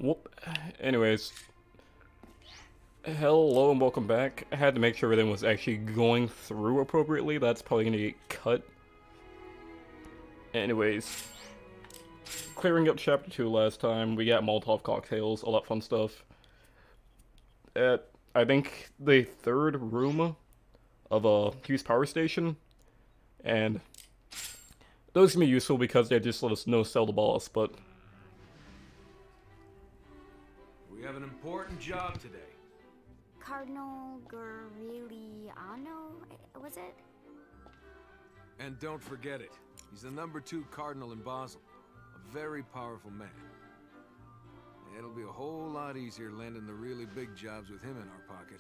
Whoop. Anyways, hello and welcome back. I had to make sure everything was actually going through appropriately. That's probably gonna get cut. Anyways, clearing up chapter 2 last time, we got Molotov cocktails, all that fun stuff. At, I think, the third room of a Hughes power station, and those can be useful because they just let us know sell the boss, but We have an important job today. Cardinal Guriliano, was it? And don't forget it. He's the #2 cardinal in Basel. A very powerful man. It'll be a whole lot easier landing the really big jobs with him in our pocket.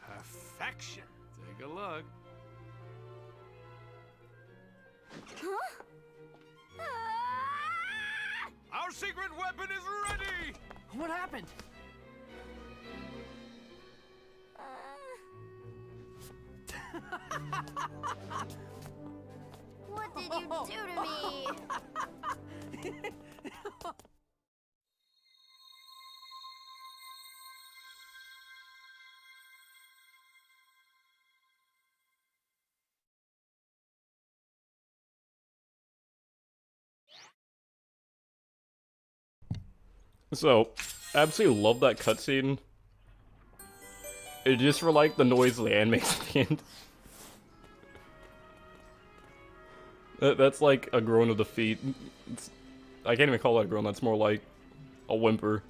Perfection. Take a look. Huh? Our secret weapon is ready! What happened? What did you do to me? so, absolutely love that cutscene. It just for like the noise the anime makes at the end. That's like a groan of defeat. I can't even call that a groan, that's more like a whimper.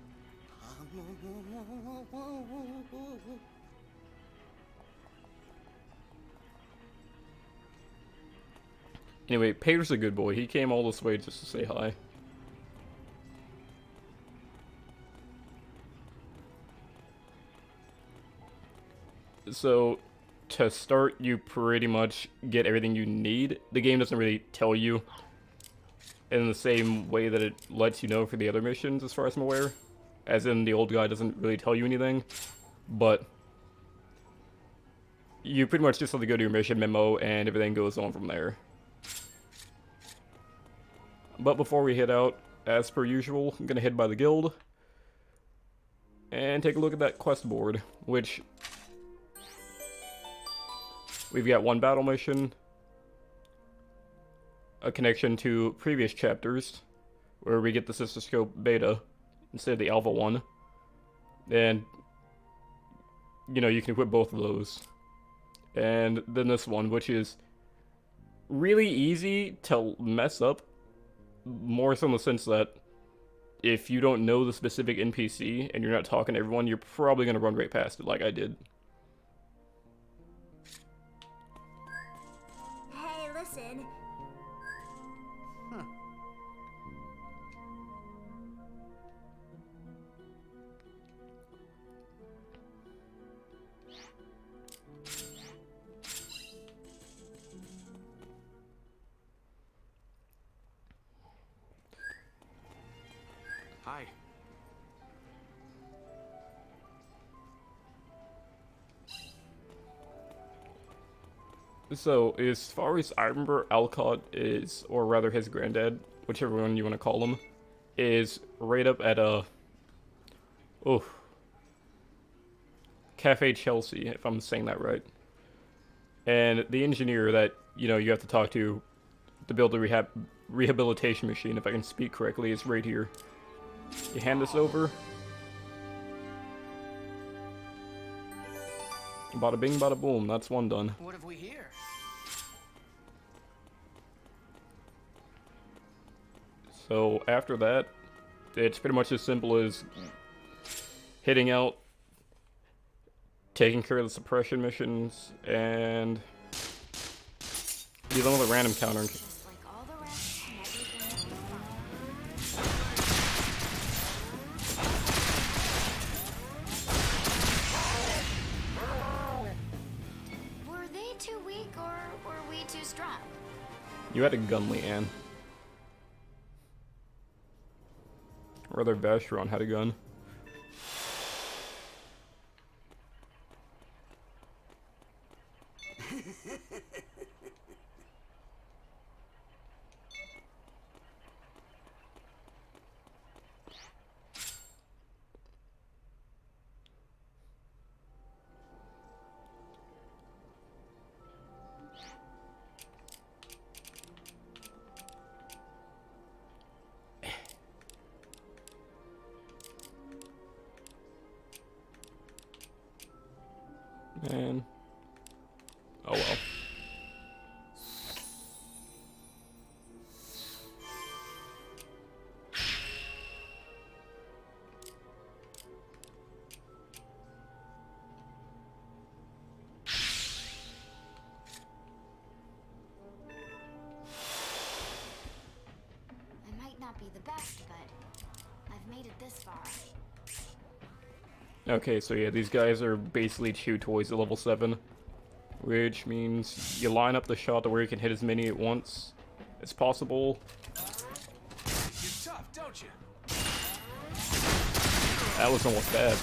Anyway, Peter's a good boy. He came all this way just to say hi. So, to start, you pretty much get everything you need. The game doesn't really tell you in the same way that it lets you know for the other missions, as far as I'm aware. As in, the old guy doesn't really tell you anything. But you pretty much just have to go to your mission memo, and everything goes on from there. But before we head out, as per usual, I'm gonna head by the guild and take a look at that quest board, which we've got one battle mission, a connection to previous chapters, where we get the Sister Scope beta instead of the alpha one, and you know, you can equip both of those. And then this one, which is really easy to mess up, more so in the sense that if you don't know the specific NPC and you're not talking to everyone, you're probably going to run right past it like I did. Hey, listen. Hi. So, as far as I remember, Alcott is, or rather his granddad, whichever one you want to call him, is right up at Cafe Chelsea, if I'm saying that right. And the engineer that, you know, you have to talk to build the rehabilitation machine, if I can speak correctly, is right here. You hand this over. Bada bing, bada boom, that's one done. What have we here? So after that, it's pretty much as simple as hitting out, taking care of the suppression missions, and dealing with a random counter. Just like all the rest, and everything will be fine. Were they too weak, or were we too strong? You had a gun, Leanne. Or rather, Vashron had a gun. And oh well. I might not be the best, but I've made it this far. Okay, so yeah, these guys are basically chew toys at level 7. Which means you line up the shot to where you can hit as many at once as possible. You're tough, don't you? That was almost bad.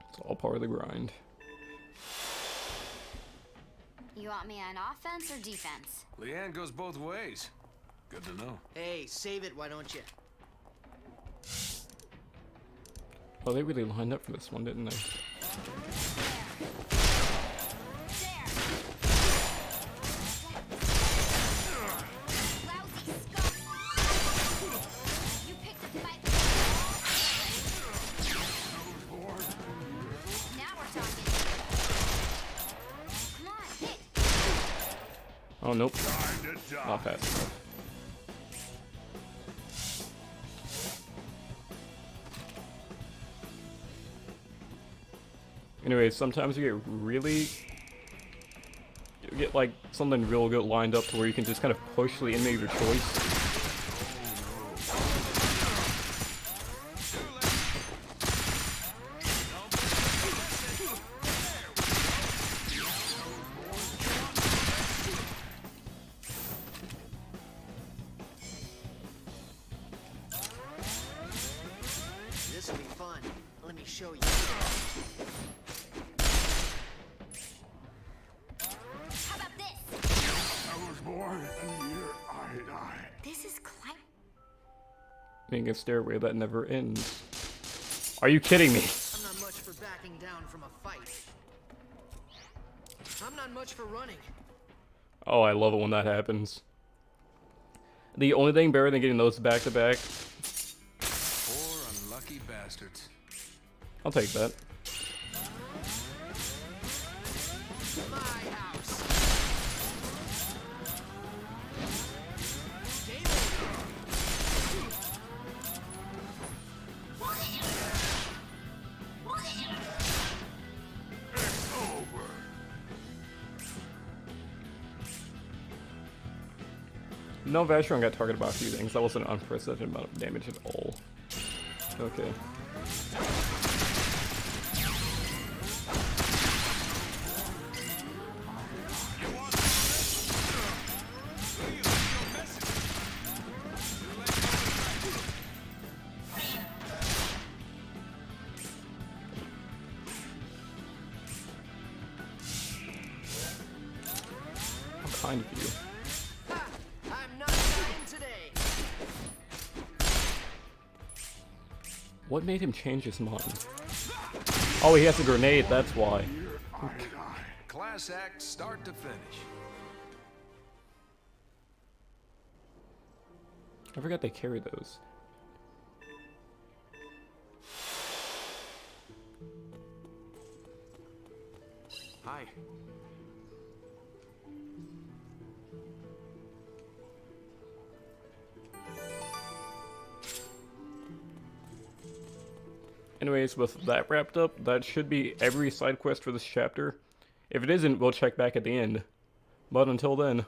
It's all part of the grind. You want me on offense or defense? Leanne goes both ways. Good to know. Hey, save it, why don't you? Oh, they really lined up for this one, didn't they? Oh, nope. Not fast enough. Anyway, sometimes you get like something real good lined up to where you can just kind of push the enemy of your choice. This will be fun. Let me show you. How about this? I was born, and here I die. This is climb. Being a stairway that never ends. Are you kidding me? I'm not much for backing down from a fight. I'm not much for running. Oh, I love it when that happens. The only thing better than getting those back to back. Poor unlucky bastards. I'll take that. My house. Game No, Vashron got targeted by a few things. That wasn't an unprecedented amount of damage at all. Okay. How kind of you. I'm not dying today. What made him change his mind? Oh, he has a grenade, that's why. Class act, start to finish. I forgot they carry those. Hi. Anyways, with that wrapped up, that should be every side quest for this chapter. If it isn't, we'll check back at the end. But until then...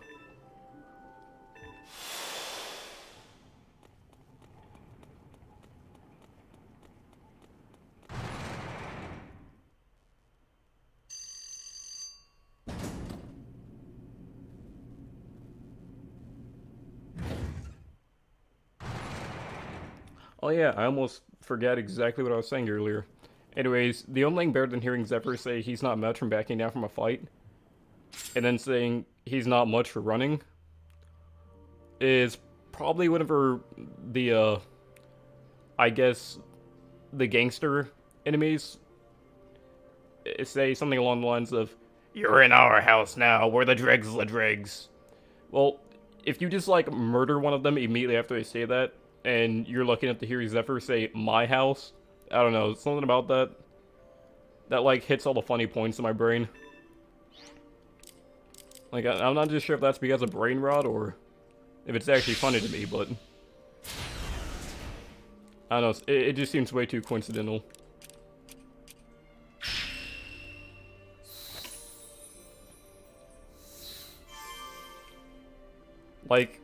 Oh yeah, I almost forgot exactly what I was saying earlier. Anyways, the only thing better than hearing Zephyr say he's not much from backing down from a fight, and then saying he's not much for running, is probably whenever the, I guess, the gangster enemies say something along the lines of, "You're in our house now, we're the dregs la dregs." Well, if you just, like, murder one of them immediately after they say that, and you're lucky enough to hear Zephyr say, "my house," I don't know, something about that, that, like, hits all the funny points in my brain. Like, I'm not just sure if that's because of brain rot, or if it's actually funny to me, but I don't know, it just seems way too coincidental. Like,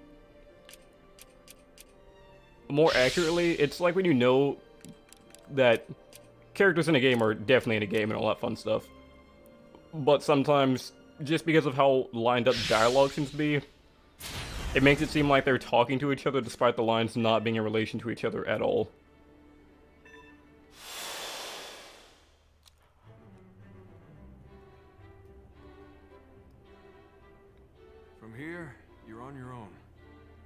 more accurately, it's like when you know that characters in a game are definitely in a game and all that fun stuff, but sometimes, just because of how lined up dialogue seems to be, it makes it seem like they're talking to each other despite the lines not being in relation to each other at all. From here, you're on your own.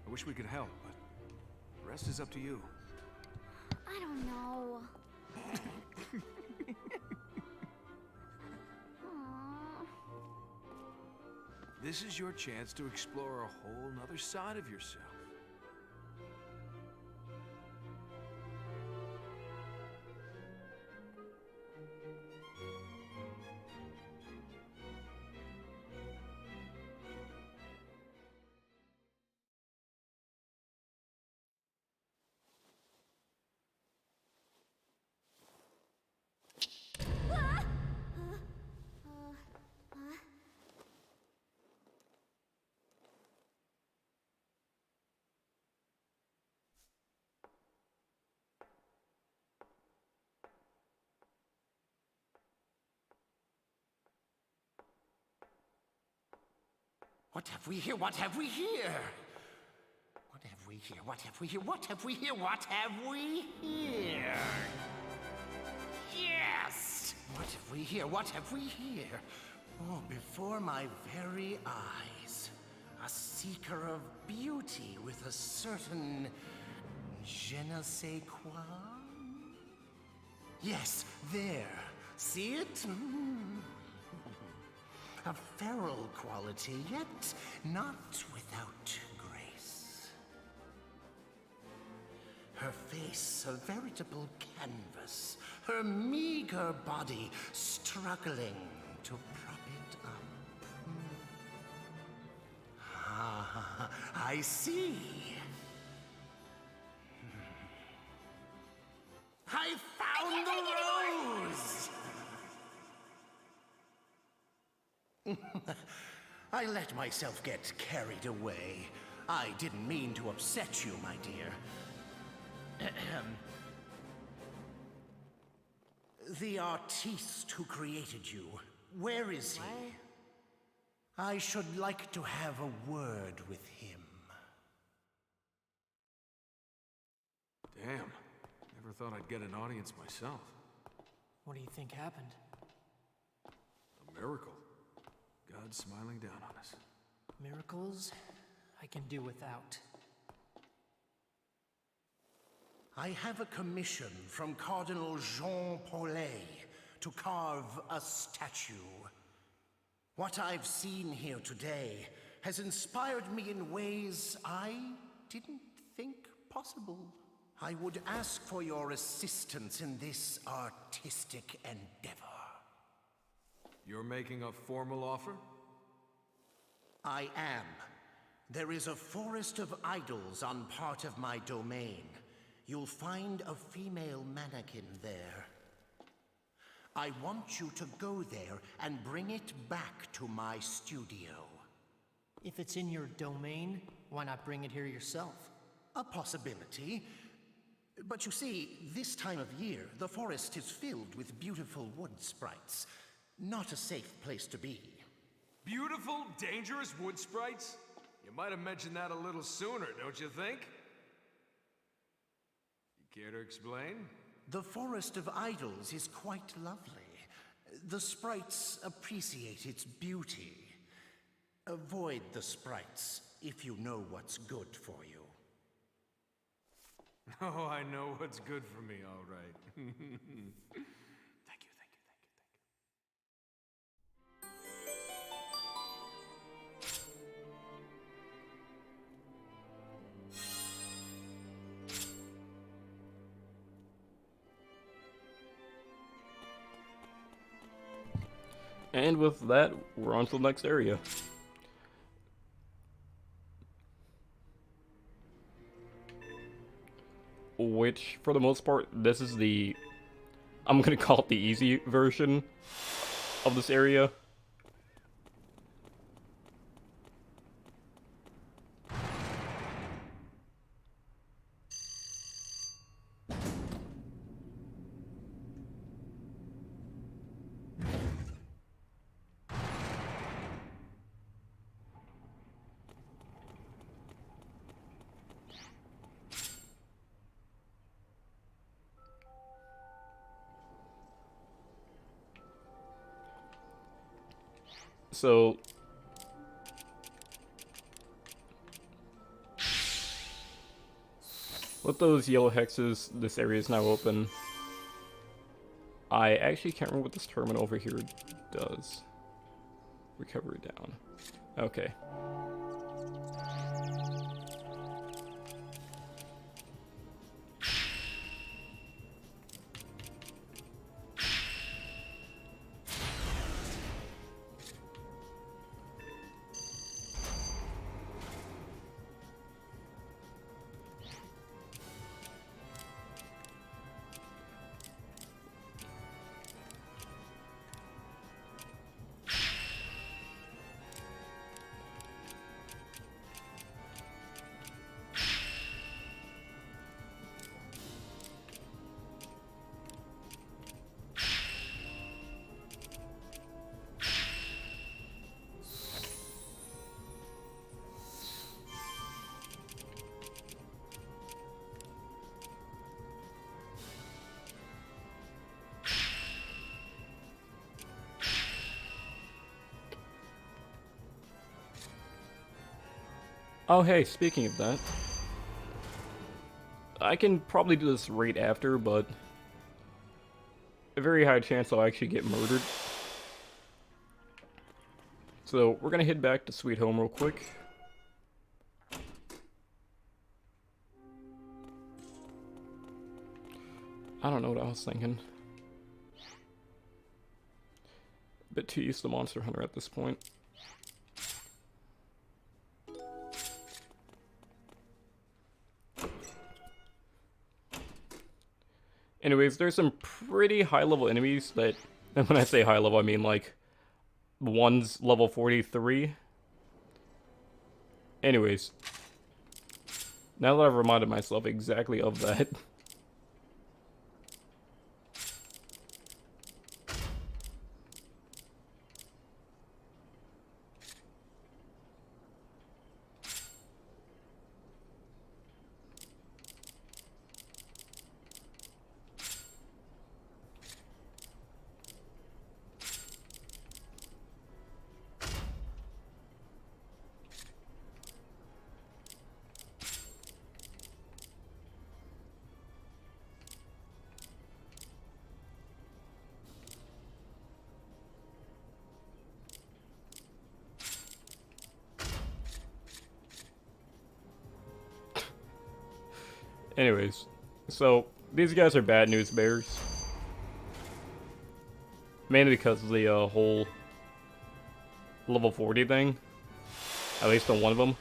I wish we could help, but the rest is up to you. I don't know. Aw. This is your chance to explore a whole nother side of yourself. What have we here? What have we here? What have we here? What have we here? What have we here? What have we here? Yes! What have we here? What have we here? Oh, before my very eyes. A seeker of beauty with a certain je ne sais quoi? Yes, there. See it? A feral quality, yet not without grace. Her face a veritable canvas, her meager body struggling to prop it up. Ah, I see. I found the rose! I let myself get carried away. I didn't mean to upset you, my dear. The artiste who created you, where is he? I should like to have a word with him. Damn. Never thought I'd get an audience myself. What do you think happened? A miracle. God smiling down on us. Miracles? I can do without. I have a commission from Cardinal Jean Paulet to carve a statue. What I've seen here today has inspired me in ways I didn't think possible. I would ask for your assistance in this artistic endeavor. You're making a formal offer? I am. There is a forest of idols on part of my domain. You'll find a female mannequin there. I want you to go there and bring it back to my studio. If it's in your domain, why not bring it here yourself? A possibility. But you see, this time of year, the forest is filled with beautiful wood sprites. Not a safe place to be. Beautiful, dangerous wood sprites? You might have mentioned that a little sooner, don't you think? You Care to explain? The Forest of Idols is quite lovely. The sprites appreciate its beauty. Avoid the sprites if you know what's good for you. Oh, I know what's good for me, all right. Thank you, thank you, thank you, thank And with that, we're on to the next area. Which, for the most part, this is the... I'm gonna call it the easy version of this area. So, with those yellow hexes, this area is now open. I actually can't remember what this terminal over here does. Recovery down. Okay. Oh hey, speaking of that, I can probably do this right after, but a very high chance I'll actually get murdered. So we're gonna head back to Sweet Home real quick. I don't know what I was thinking. A bit too used to Monster Hunter at this point. Anyways, there's some pretty high-level enemies that, and when I say high-level, I mean like, one's level 43. Anyways, now that I've reminded myself exactly of that, anyways, so these guys are bad news bears. Mainly because of the whole level 40 thing. At least on one of them.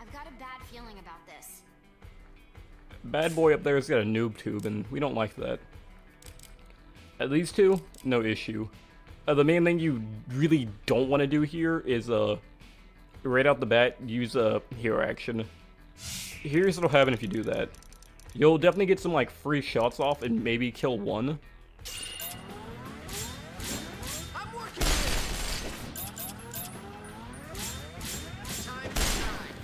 I've got a bad feeling about this. Bad boy up there has got a noob tube, and we don't like that. At these two, no issue. The main thing you really don't want to do here is, right out the bat, use a hero action. Here's what'll happen if you do that. You'll definitely get some, like, free shots off and maybe kill one. I'm working here. Time to shine.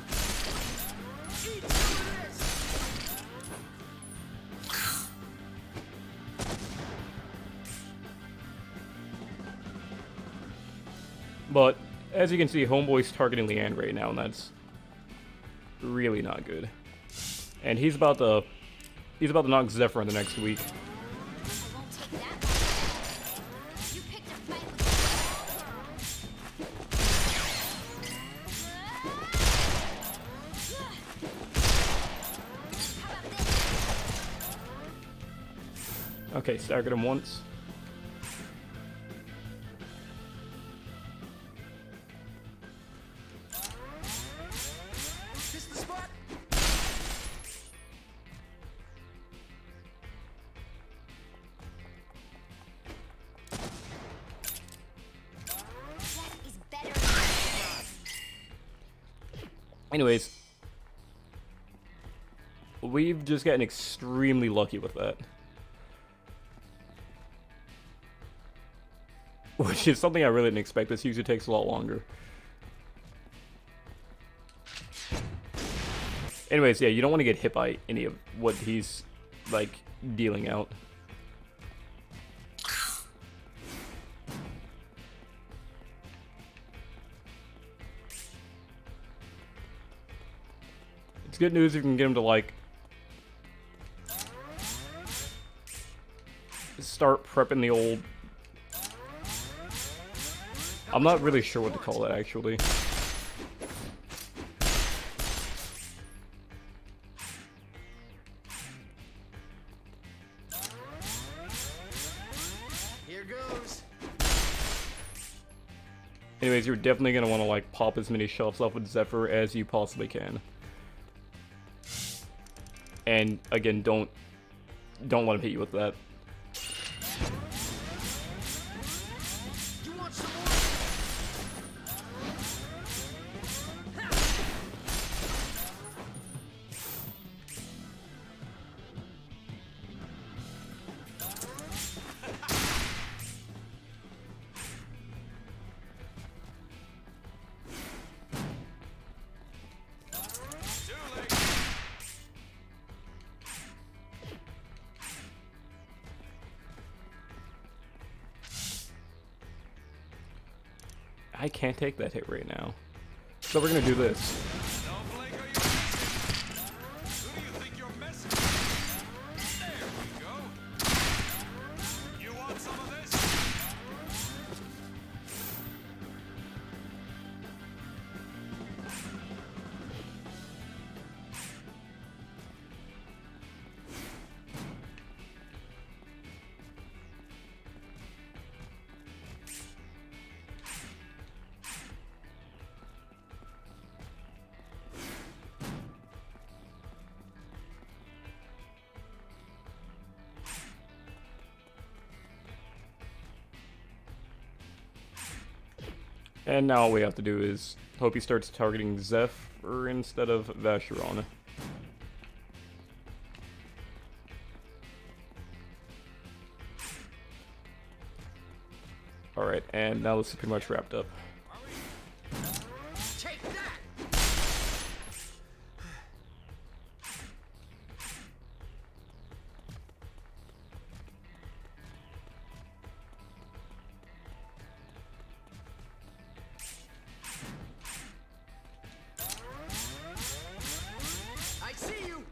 But as you can see, Homeboy's targeting Leanne right now, and that's really not good. And he's about to knock Zephyr in the next week. I won't take that one. You picked a fight with How about this? Okay, staggered him once. This the spot? That is better than Anyways, we've just gotten extremely lucky with that. Which is something I really didn't expect. This usually takes a lot longer. Anyways, yeah, you don't want to get hit by any of what he's, like, dealing out. It's good news if you can get him to, like, start prepping the old... I'm not really sure what to call that, actually. Here goes. Anyways, you're definitely going to want to, like, pop as many shelves off with Zephyr as you possibly can. And, again, don't let him hit you with that. You want some more? I can't take that hit right now. So we're gonna do this. Snowflake, are you missing? Who do you think you're missing? There we go. You want some of this? And now all we have to do is hope he starts targeting Zephyr instead of Vacheron. Alright, and now this is pretty much wrapped up. Take that! I see you!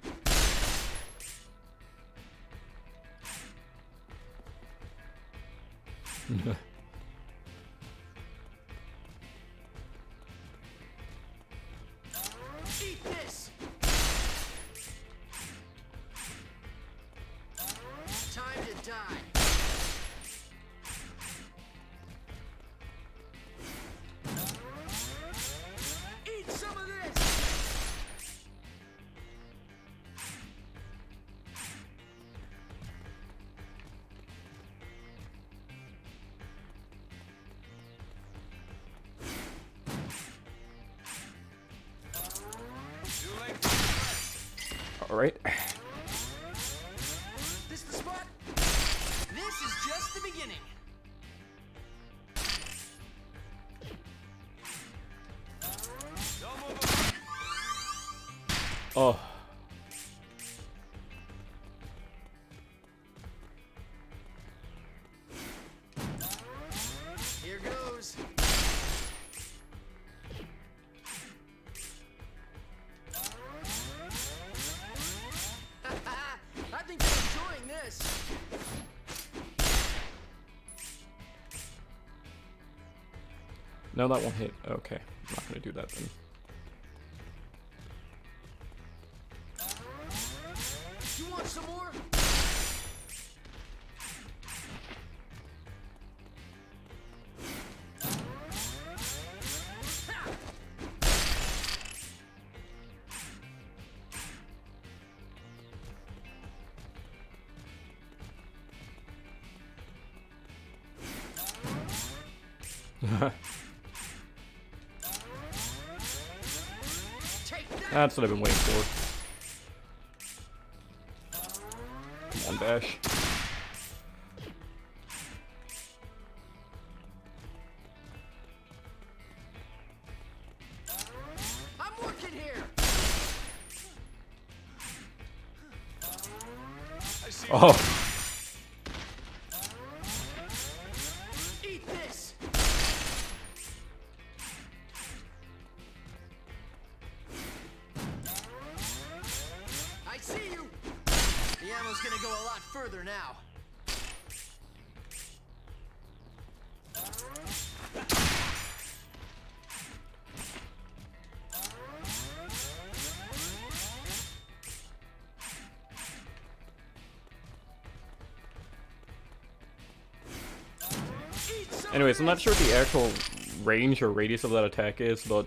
Eat this! Time to die. Eat some of this! Too late for the Alright. This the spot? This is just the beginning. Don't move. Oh. Here goes. No, that won't hit. Okay, I'm not gonna do that then. You want some more? That's what I've been waiting for. Come on, Bash. I'm working here. Oh, Eat this. I see you. The ammo's gonna go a lot further now. anyways, I'm not sure what the actual range or radius of that attack is, but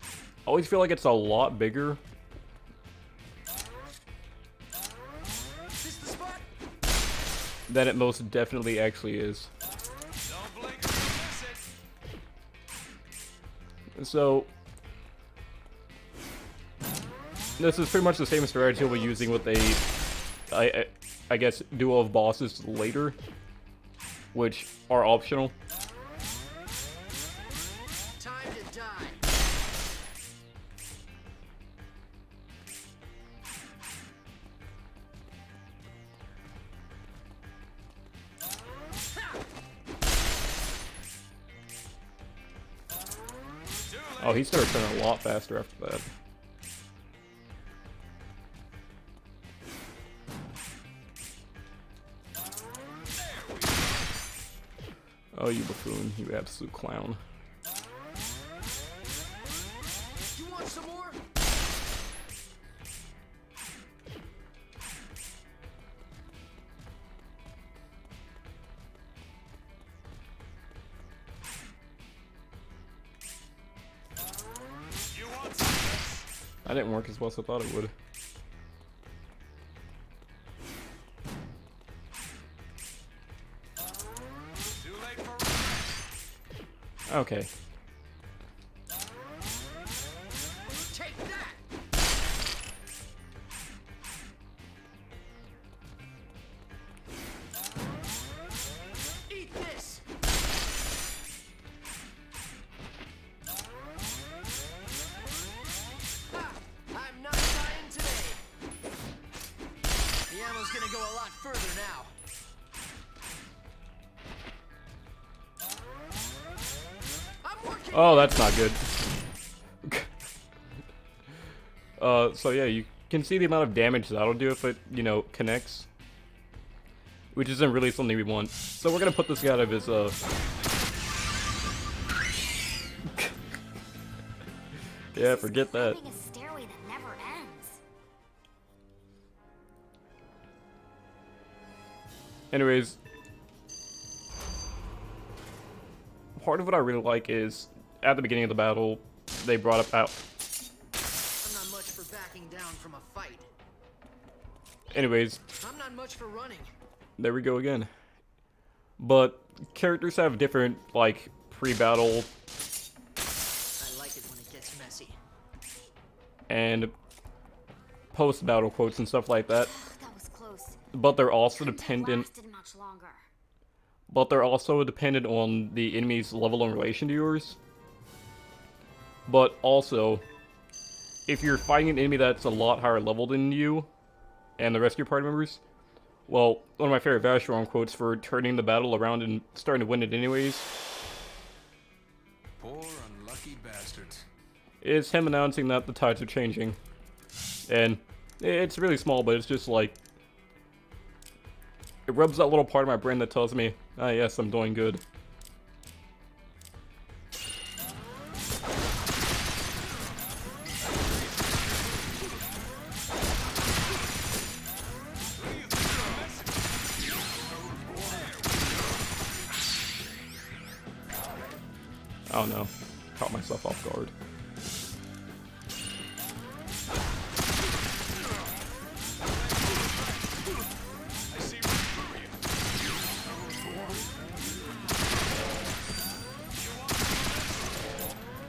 I always feel like it's a lot bigger. This the spot? Than it most definitely actually is. Don't blink or you'll miss it. So, this is pretty much the same strategy we'll be using with I guess, duo of bosses later, which are optional. Time to die. Oh, he started turning a lot faster after that. Oh, you buffoon, you absolute clown. You want some more? You want some of this? That didn't work as well as I thought it would. Too late for revenge. Okay. Take that. Eat this. Ha! I'm not dying today. The ammo's gonna go a lot further now. I'm working. Oh, that's not good. So yeah, you can see the amount of damage that'll do if it, you know, connects. Which isn't really something we want. So we're gonna put this guy out of his, yeah, forget that. Climbing a stairway that never ends. Anyways, part of what I really like is, at the beginning of the battle, they brought up how... I'm not much for backing down from a fight. Anyways, I'm not much for running. there we go again. But characters have different, like, pre-battle I like it when it gets messy. and post-battle quotes and stuff like that. That was close. But they're also Couldn't have dependent... lasted much longer. But they're also dependent on the enemy's level in relation to yours. But also, if you're fighting an enemy that's a lot higher level than you and the rest of your party members, well, one of my favorite Vacheron quotes for turning the battle around and starting to win it anyways Poor unlucky bastards. is him announcing that the tides are changing. And it's really small, but it's just like, it rubs that little part of my brain that tells me, ah yes, I'm doing good. I don't know. Caught myself off guard.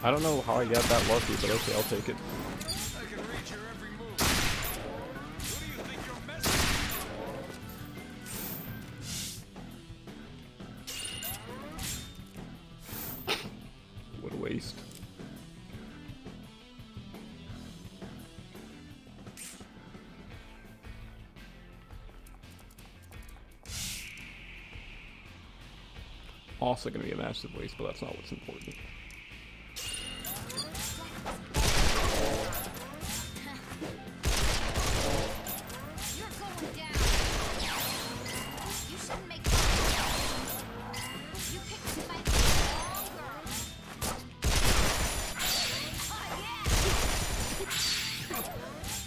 I don't know how I got that lucky, but okay, I'll take it. I can read your every move. Who do you think you're messing with? What a waste. Also gonna be a massive waste, but that's not what's important. You're going down. You shouldn't make You picked a fight for the wrong girl. Oh, yeah.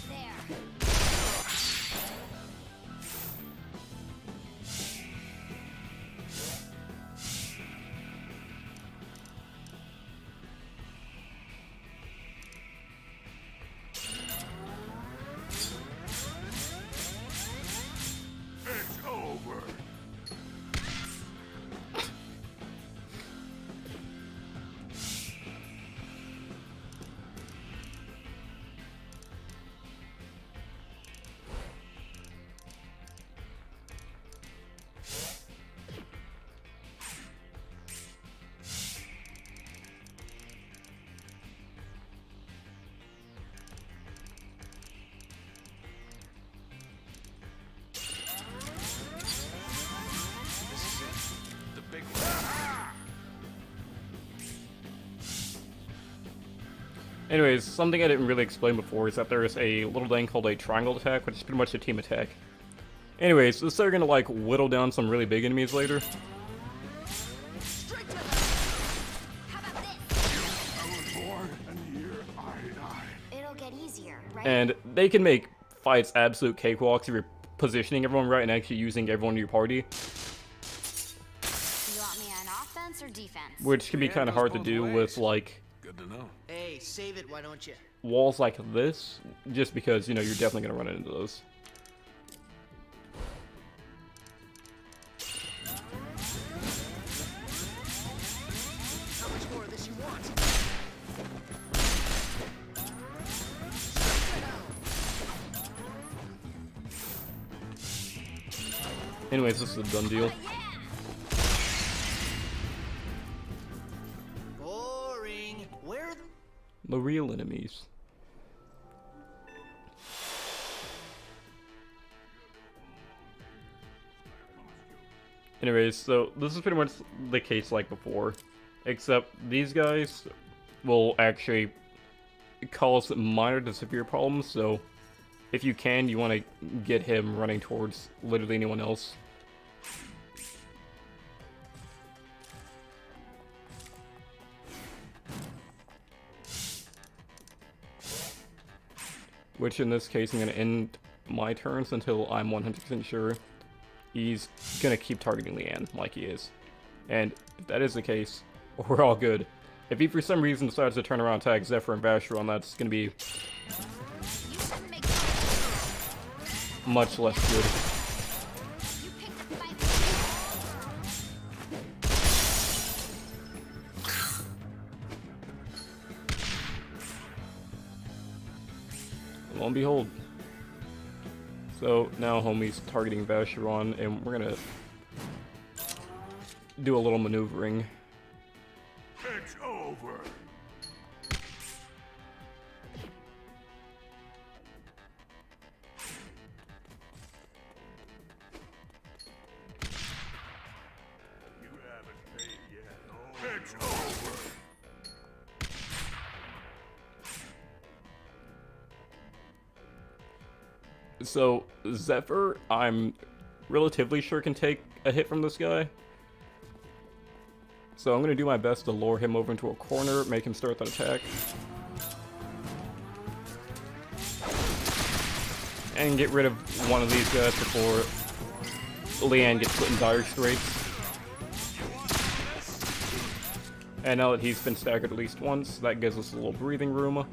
There. It's over. This is it. The big one. Anyways, something I didn't really explain before is that there is a little thing called a triangle attack, which is pretty much a team attack. Anyways, so they're gonna like whittle down some really big enemies later. Straight to the... How about this? I was born, and the year I died. It'll get easier, right? And they can make fights absolute cakewalks if you're positioning everyone right and actually using everyone in your party, You want me on offense or defense? which can be Yeah, kind of goes hard to both do ways. with like Good to know. Hey, save it, why don't you? walls like this, just because, you know, you're definitely gonna run into those. How much more of this you want? Anyways, this is a done deal. Boring. Where are the... The real enemies. Anyways, so this is pretty much the case like before, except these guys will actually cause minor to severe problems, so if you can, you want to get him running towards literally anyone else. Which in this case, I'm going to end my turns until I'm 100% sure he's going to keep targeting Leanne like he is. And if that is the case, we're all good. If he for some reason decides to turn around and attack Zephyr and Vacheron, that's going to be You shouldn't make much less good. You picked a fight for Lo and behold. So now homie's targeting Vacheron, and we're going to do a little maneuvering. It's over. You haven't paid yet. It's over. So Zephyr, I'm relatively sure can take a hit from this guy. So I'm going to do my best to lure him over into a corner, make him start that attack. And get rid of one of these guys before Leanne gets put in dire straits. And now that he's been staggered at least once, that gives us a little breathing room.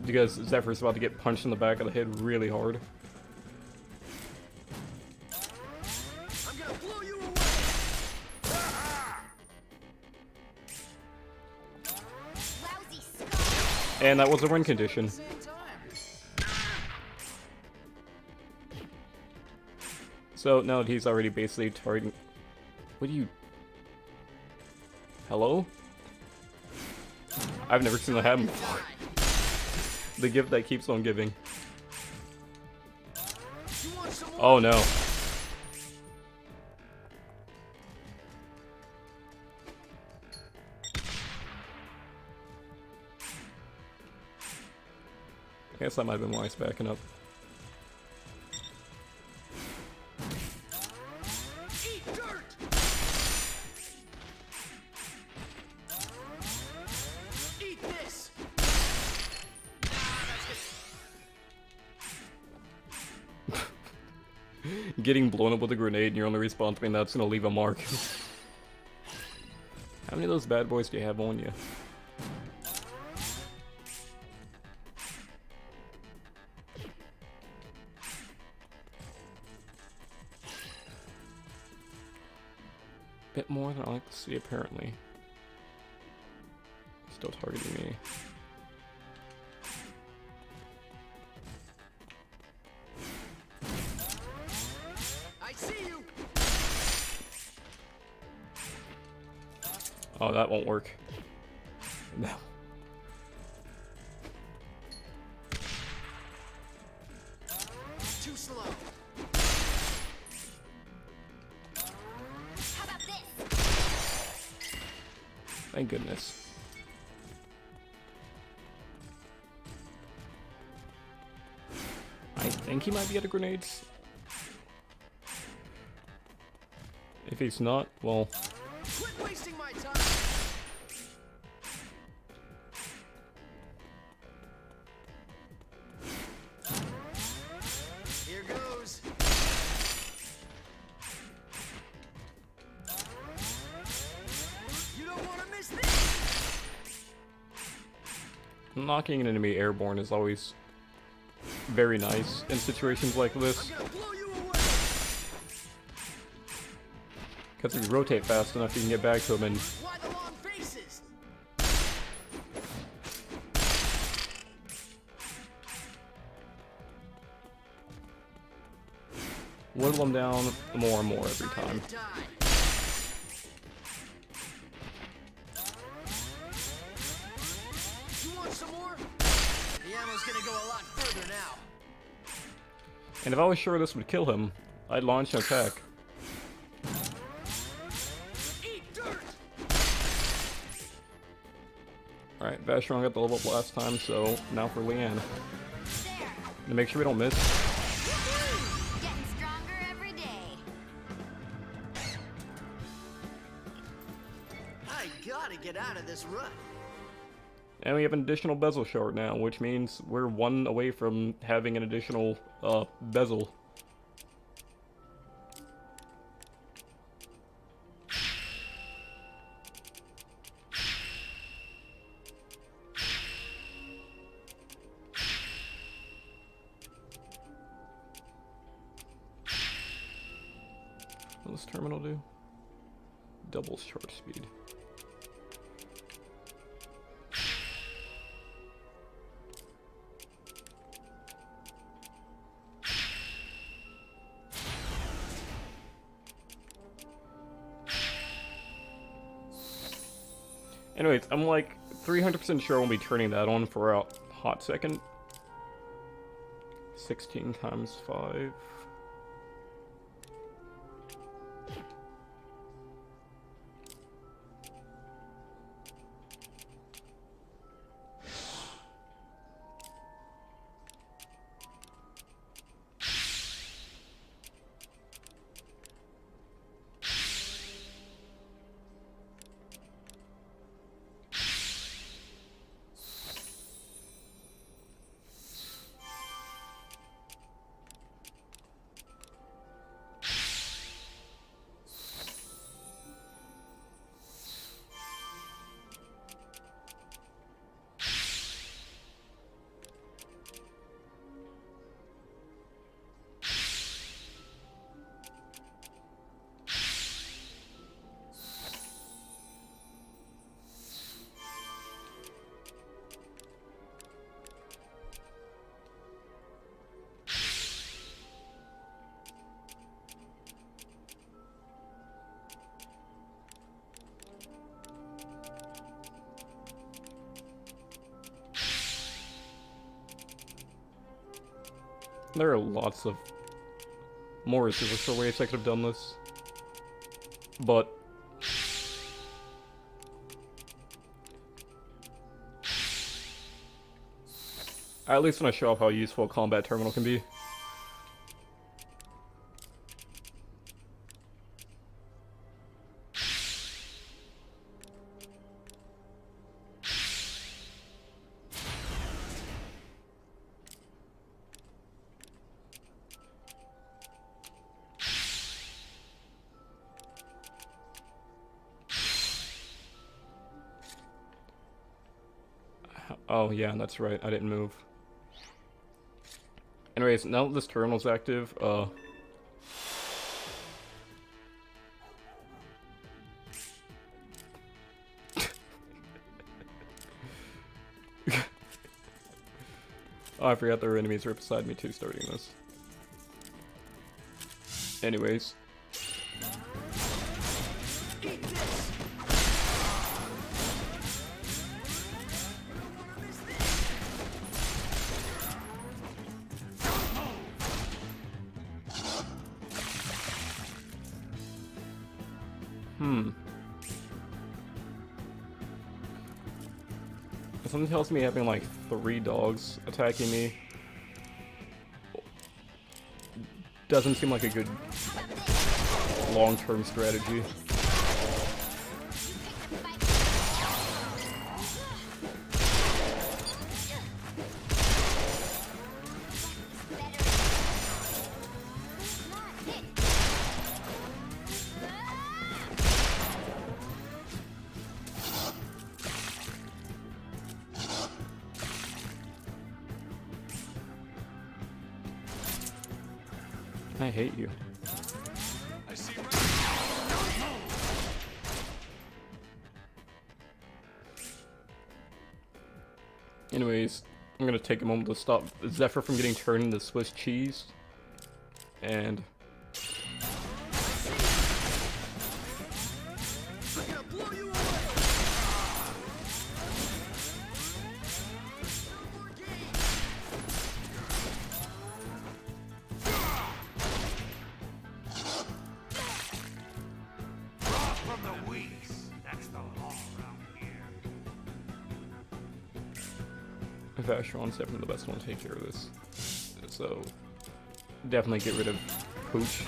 Because Zephyr's about to get punched in the back of the head really hard. I'm gonna blow you away. Lousy skull. And that was a win condition. Same time. So now that he's already basically targeting... What do you... Hello? I've never seen that happen before. The gift that keeps on giving. You want some more? Oh no. I guess that might have been why he's backing up. Eat dirt. Eat this. Getting blown up with a grenade and your only response being that's gonna leave a mark. How many of those bad boys do you have on you? Bit more than I like to see, apparently. Still targeting me. I see you. Oh, that won't work. No. Too slow. How about this? Thank goodness. I think he might be out of grenades. If he's not, well, Quit wasting my time. Here goes. You don't want to miss this. knocking an enemy airborne is always very nice in situations like this. I'm gonna blow you away. Because if you rotate fast enough, you can get back to him and Why the long faces? whittle him down more and more every time. Die. You want some more? The ammo's gonna go a lot further now. And if I was sure this would kill him, I'd launch an attack. Eat dirt. Alright, Vashron got the level up last time, so now for Leanne. There. To make sure we don't miss. Getting stronger every day. I gotta get out of this rut. And we have an additional bezel shard now, which means we're one away from having an additional bezel. What does this terminal do? Doubles charge speed. Anyways, I'm like 300% sure we'll be turning that on for a hot second. 16 times 5. There are lots of more superficial ways I could have done this, but I at least want to show off how useful a combat terminal can be. Oh yeah, that's right, I didn't move. Anyways, now that this terminal's active, oh, I forgot there were enemies right beside me too starting this. Anyways. Something tells me having like 3 dogs attacking me doesn't seem like a good long-term strategy. I hate you. Anyways, I'm gonna take a moment to stop Zephyr from getting turned into Swiss cheese. And Vashron's definitely the best one to take care of this. So, definitely get rid of Pooch.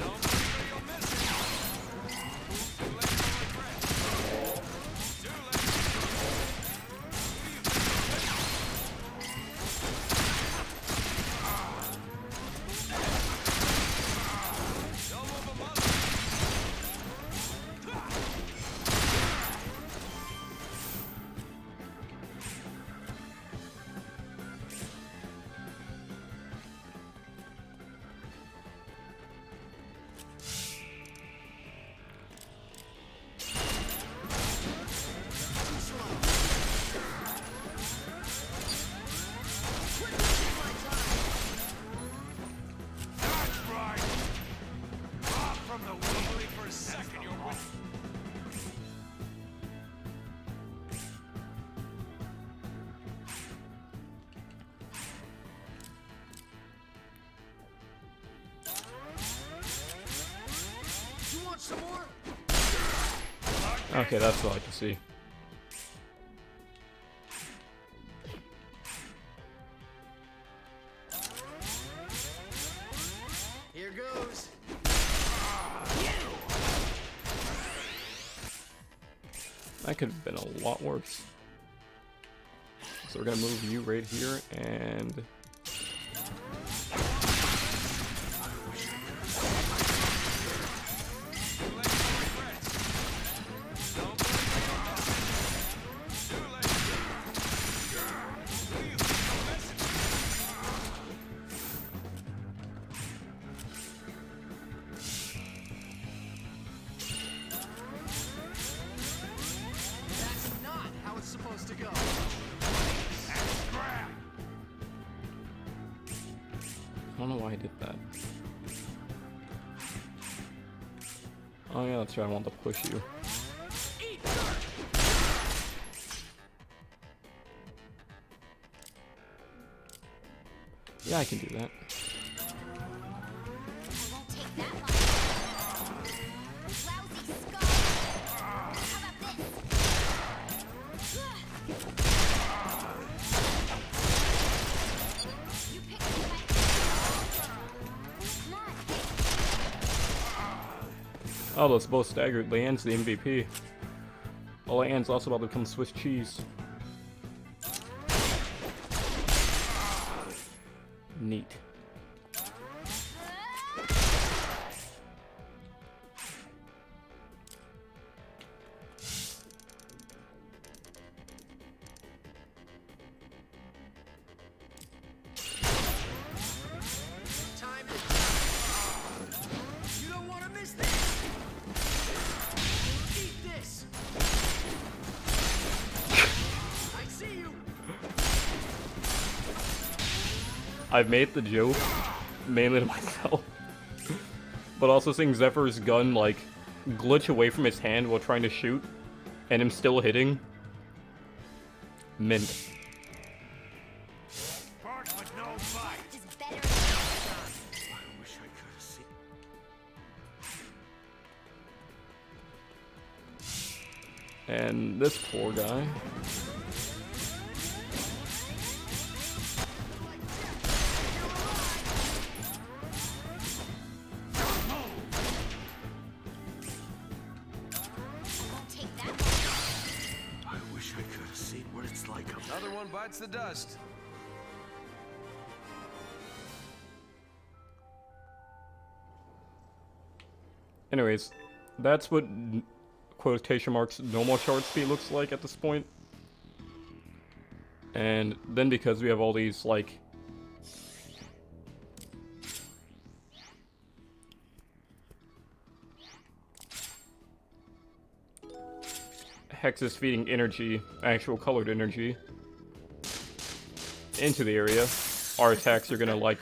Okay, that's what I like to see. Here goes. That could have been a lot worse. So we're gonna move you right here and I don't know why I did that. Oh yeah, that's right, I want to push you. Yeah, I can do that. Oh, those both staggered. Leanne's the MVP. Oh, Leanne's also about to become Swiss cheese. Neat. Time to... You don't want to miss this! Eat this! I see you! I've made the joke mainly to myself, but also seeing Zephyr's gun like glitch away from his hand while trying to shoot, and him still hitting. Mint. Bark but no bite. Just better. I wish I could have seen. And this poor guy. Won't take that. I wish I could have seen what it's like up Another one bites the dust. Anyways, that's what quotation marks normal shard speed looks like at this point. And then because we have all these like hexes feeding energy, actual colored energy into the area, our attacks are gonna like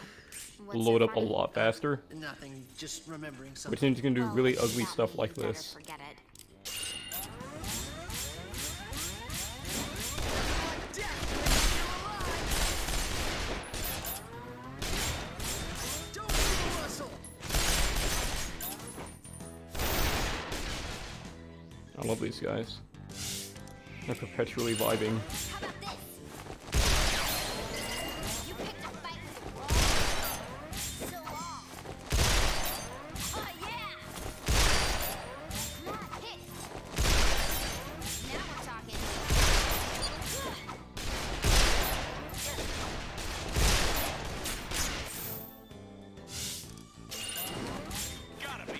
What's load so up a funny? lot faster, Nothing, just remembering something. which means you can do Well, really that ugly one stuff you like better this. Forget it. Don't move, Russell! I love these guys. They're perpetually vibing. How about this? You picked a fight with the wall. So long. Oh yeah. Come on, hit. Now we're talking. Gotta be.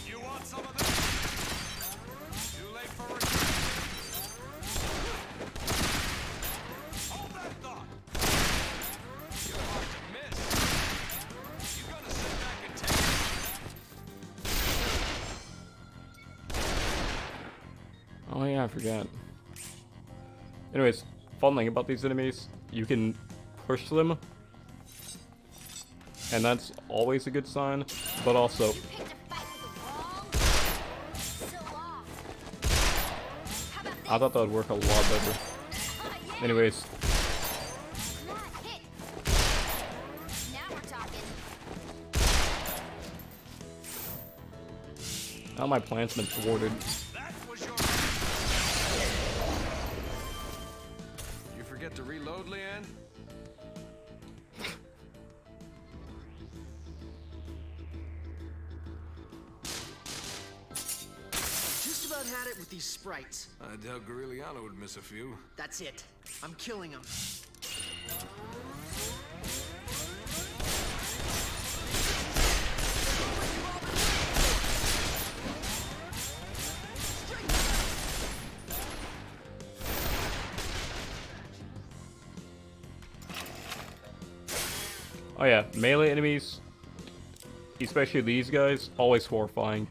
You want some of this? Too late for retreat. Hold that thought. You're hard to miss. You gonna sit back and take it? Oh yeah, I forgot. Anyways, fun thing about these enemies, you can push them, and that's always a good sign, but also, You picked a fight with the wall. So long. How about this? I thought that would work a lot better. Oh yeah. Anyways, Come on, hit. Now we're talking. now my plan's been thwarted. That was your. You forget to reload, Leanne? Just about had it with these sprites. I doubt Goriliano would miss a few. That's it. I'm killing them. Oh yeah, melee enemies, especially these guys, always horrifying.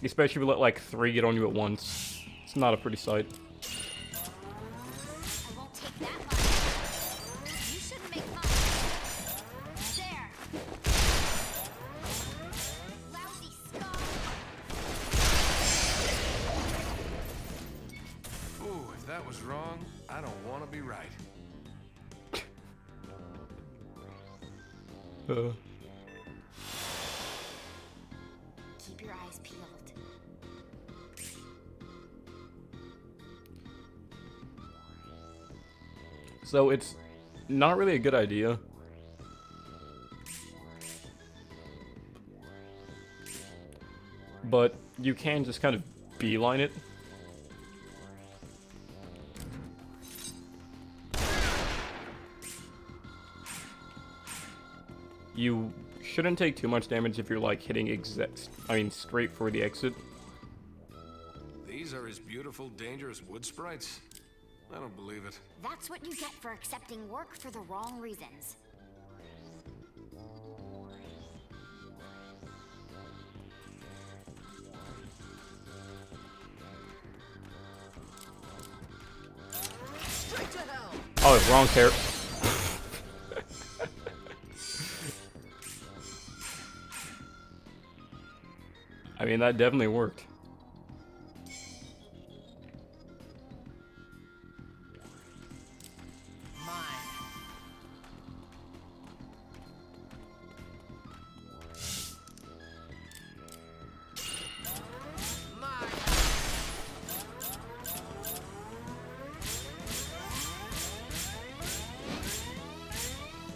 Especially if you let like 3 get on you at once. It's not a pretty sight. I won't take that one. You shouldn't make fun. There. Lousy skull. Ooh, if that was wrong, I don't want to be right. Keep your eyes peeled. So it's not really a good idea but you can just kind of beeline it. You shouldn't take too much damage if you're like hitting straight for the exit. These are his beautiful, dangerous wood sprites? I don't believe it. That's what you get for accepting work for the wrong reasons. Straight to hell! Oh, wrong character. I mean, that definitely worked.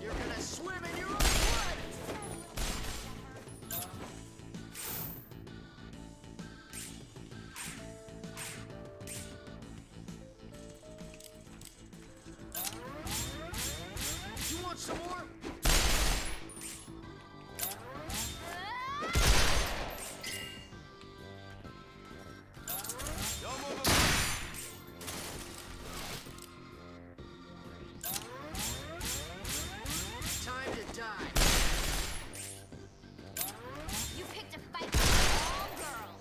You're gonna swim in your own blood! You want some more? Don't move him. Time to die. You picked a fight with the wrong girl.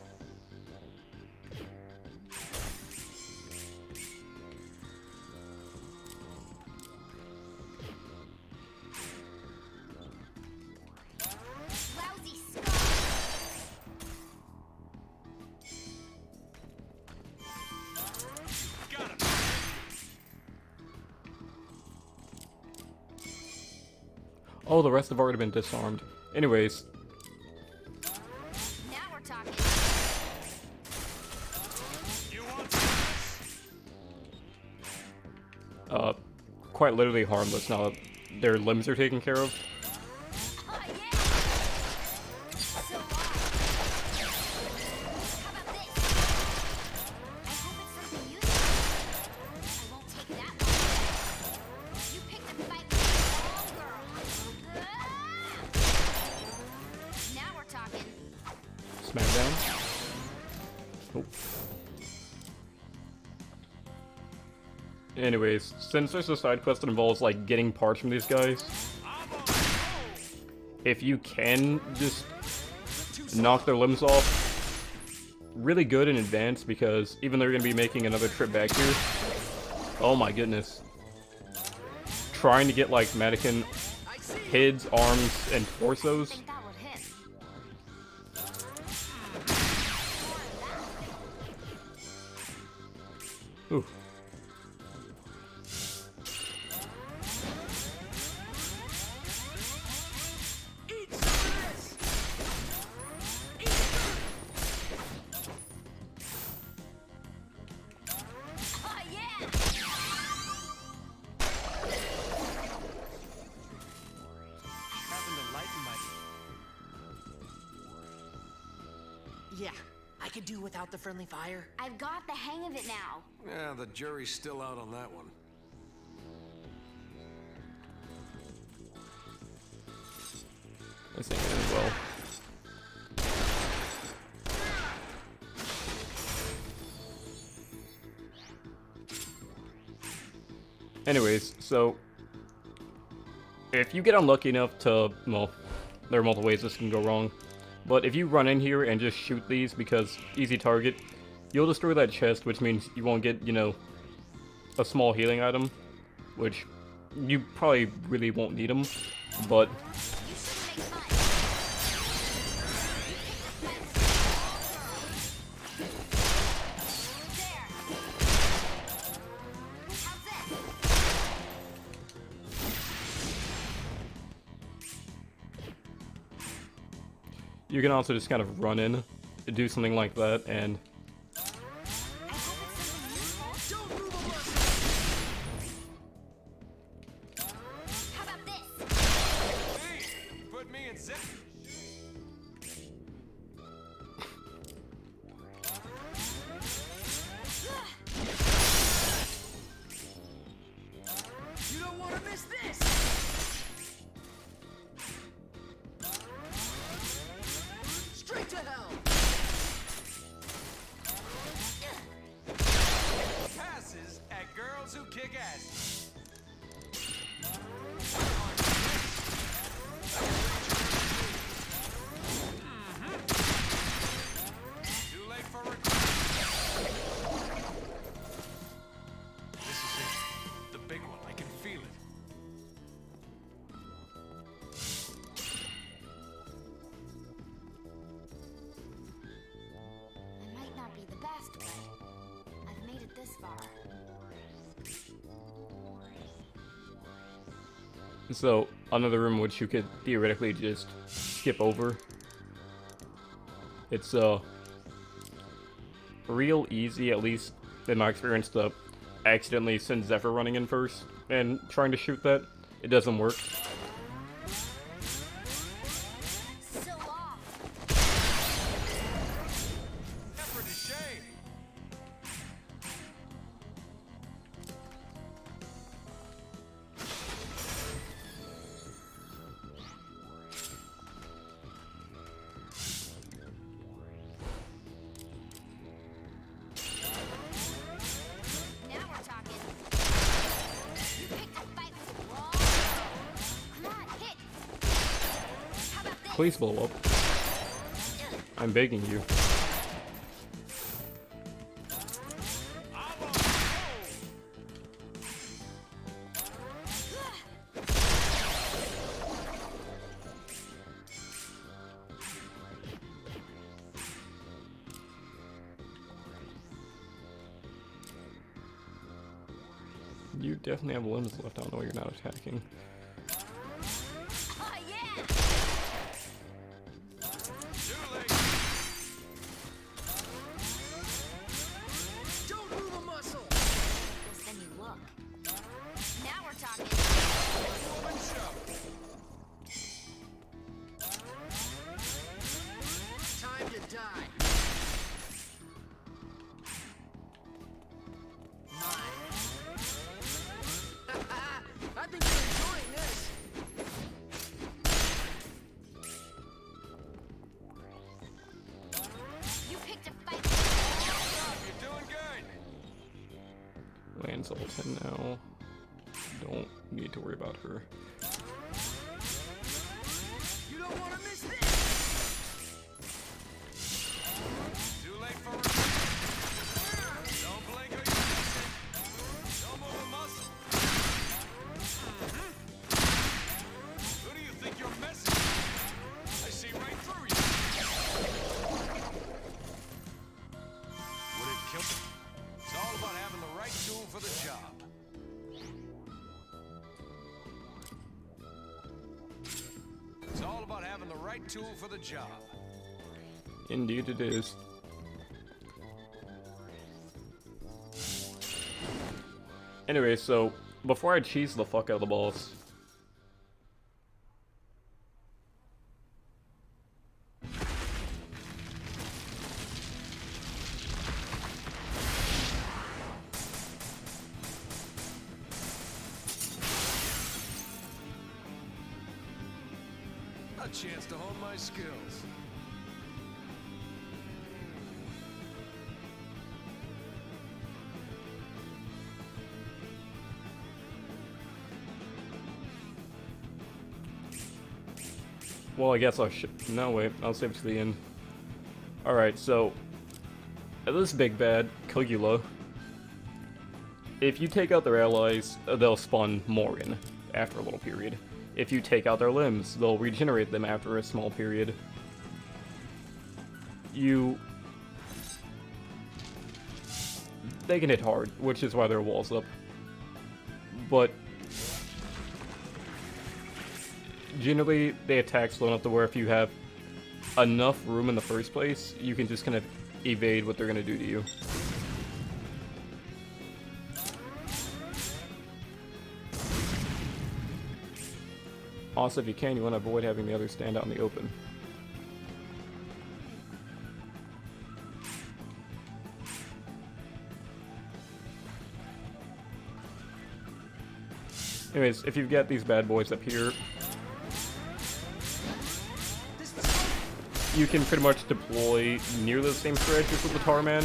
Lousy scum. Got him. Oh, the rest have already been disarmed. Anyways, Now we're talking. You want this? quite literally harmless now that their limbs are taken care of. Oh yeah. So long. How about this? I hope it's something useful. I won't take that one. You picked a fight with the wrong girl. Now we're talking. Smackdown. Oh. Anyways, since there's a side quest that involves like getting parts from these guys, I'm on the if you can just knock their limbs off, really good in advance, because even though you're gonna be making another trip back here, oh my goodness, trying to get like mannequin I see you. heads, arms, and torsos. Think that would hit. Ooh. Eat some of this! Eat Oh yeah. Happened to lighten my... Yeah, I could do without the friendly fire. I've got the hang of it now. Yeah, the jury's still out on that one. This ain't gonna end well. Anyways, so if you get unlucky enough to, well, there are multiple ways this can go wrong, but if you run in here and just shoot these because easy target, you'll destroy that chest, which means you won't get, you know, a small healing item, which you probably really won't need them, but You shouldn't make fun. There. How's this? you can also just kind of run in, do something like that, and I hope it's something useful. Don't move a muscle! How about this? Hey, you put me in zip. far. So, another room which you could theoretically just skip over. It's real easy, at least in my experience, to accidentally send Zephyr running in first and trying to shoot that. It doesn't work. So off. Effort is shame. Now we're talking. You picked a fight with the wall. Come on, hit. How about this? Please blow up. I'm begging you. I'm on roll. You definitely have limbs left. I don't know why you're not attacking. Oh yeah. Too late. Don't move a muscle! Guess then you look. Now we're talking. Woman show. Time to die. I think you're enjoying this. You picked a fight with You're doing good. Lands level 10 now. Don't need to worry about her. You don't want to miss this. Too late for retreat. Don't blink or you miss it. Don't move a muscle. Who do you think you're messing with? I see right through you. Would it kill me? It's all about having the right tool for the job. It's all about having the right tool for the job. Indeed it is. Anyway, so before I cheese the fuck out of the boss, A chance to hone my skills. well, I guess I should. No, wait, I'll save it to the end. Alright, so this big bad, Caligula, if you take out their allies, they'll spawn more in after a little period. If you take out their limbs, they'll regenerate them after a small period. They can hit hard, which is why their walls up. But generally, they attack slow enough to where if you have enough room in the first place, you can just kind of evade what they're going to do to you. Also, if you can, you want to avoid having the others stand out in the open. Anyways, if you've got these bad boys up here, you can pretty much deploy nearly the same strategies with the Tarman,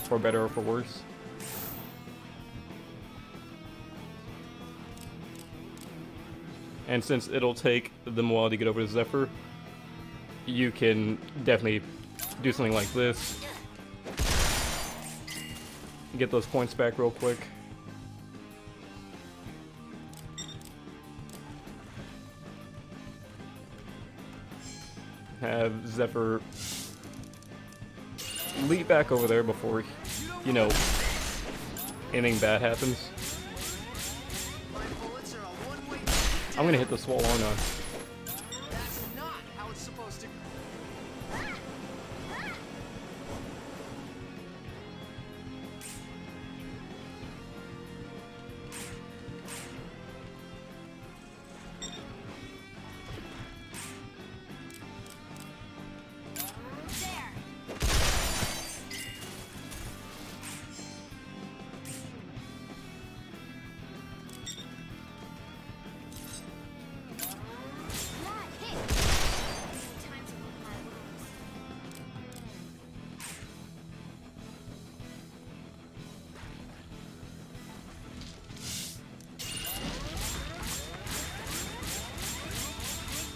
for better or for worse. And since it'll take them a while to get over to Zephyr, you can definitely do something like this. Get those points back real quick. Have Zephyr leap back over there before, you know, anything bad happens. My bullets are a one-way I'm gonna hit this wall, aren't I? That's not how it's supposed to go. There. That hit. Time to lick my wounds.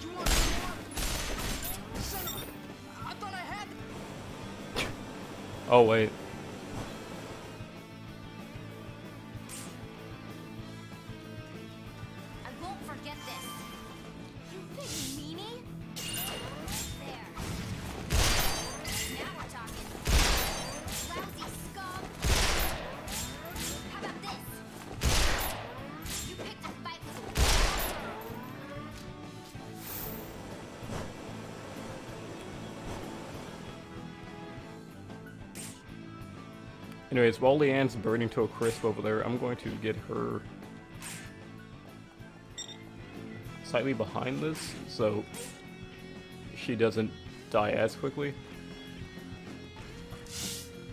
You want some more? Son of a... I thought I had... Oh wait. I won't forget this. You big meanie. There. Now we're talking. Lousy scum. How about this? You picked a fight with a girl. Anyways, while Leanne's burning to a crisp over there, I'm going to get her slightly behind this so she doesn't die as quickly.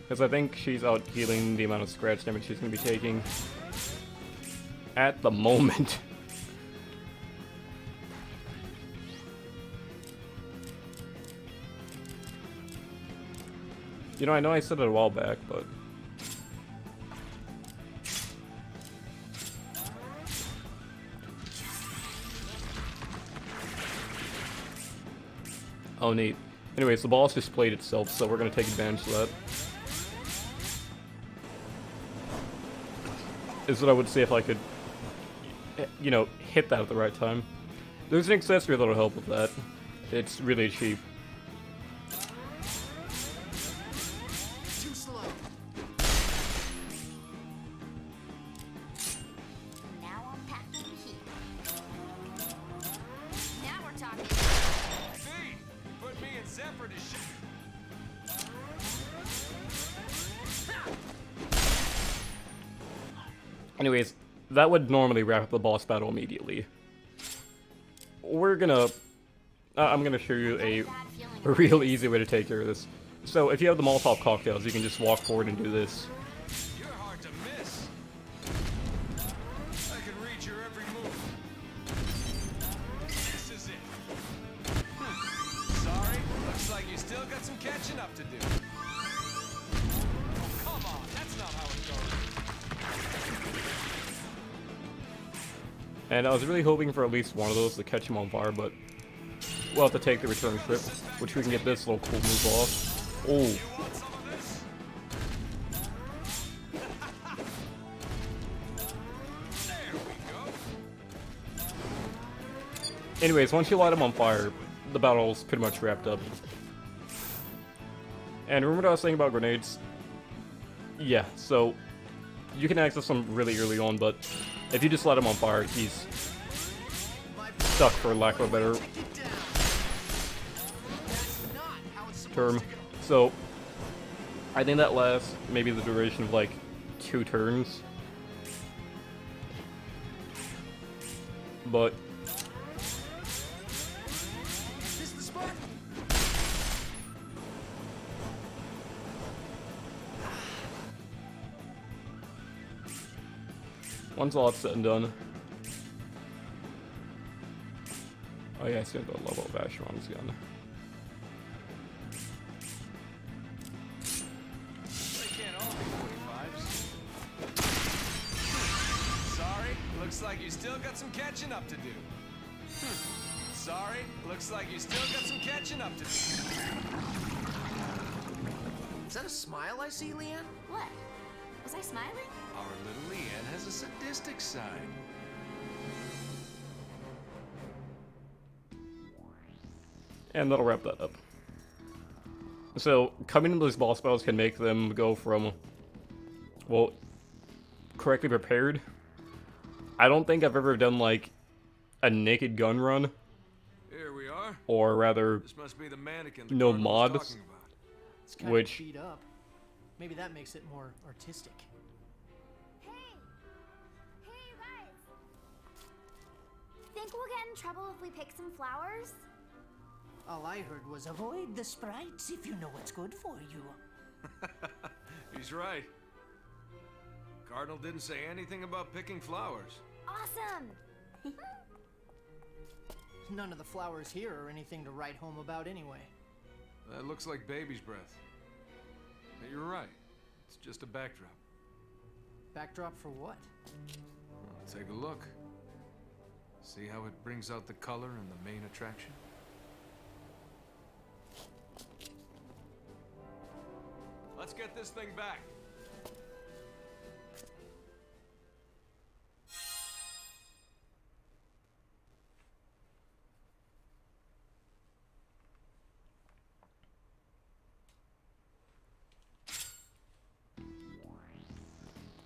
Because I think she's out healing the amount of scratch damage she's going to be taking at the moment. You know I said it a while back, but oh, neat. Anyways, the boss just played itself, so we're gonna take advantage of that. Is what I would say if I could, you know, hit that at the right time. There's an accessory that'll help with that. It's really cheap. Too slow. Now I'm packing heat. Now we're talking. V, put me in separate as shit. Anyways, that would normally wrap up the boss battle immediately. We're gonna... I'm gonna show you a real easy way to take care of this. So, if you have the Molotov cocktails, you can just walk forward and do this. You're hard to miss. I can read your every move. This is it. Sorry, looks like you still got some catching up to do. Come on, that's not how it goes. And I was really hoping for at least one of those to catch him on fire, but we'll have to take the return trip, which we can get this little cool move off. Oh, You want some of this? There we go. anyways, once you light him on fire, the battle's pretty much wrapped up. And remember what I was saying about grenades? Yeah, so you can access them really early on, but if you just light him on fire, he's stuck, for lack of a better Take it down. That's not how it's supposed term. to go. So, I think that lasts maybe the duration of like 2 turns. But This the spot? once all that's said and done. Oh yeah, I see the level of Asheron's gun. They can't all be 45s. Sorry, looks like you still got some catching up to do. Sorry, looks like you still got some catching up to do. Is that a smile I see, Leanne? What? Was I smiling? Our little Leanne has a sadistic side. And that'll wrap that up. So, coming into these boss battles can make them go from, well, correctly prepared. I don't think I've ever done like a naked gun run, Here we are. or rather, This must be the mannequin the no Cardinal was mods. talking about. It's kind Which- of beat up. Maybe that makes it more artistic. Hey! Hey, you guys! Think we'll get in trouble if we pick some flowers? All I heard was avoid the sprites if you know what's good for you. He's right. Cardinal didn't say anything about picking flowers. Awesome! None of the flowers here are anything to write home about anyway. That looks like baby's breath. But you're right. It's just a backdrop. Backdrop for what? Take a look. See how it brings out the color and the main attraction? Let's get this thing back.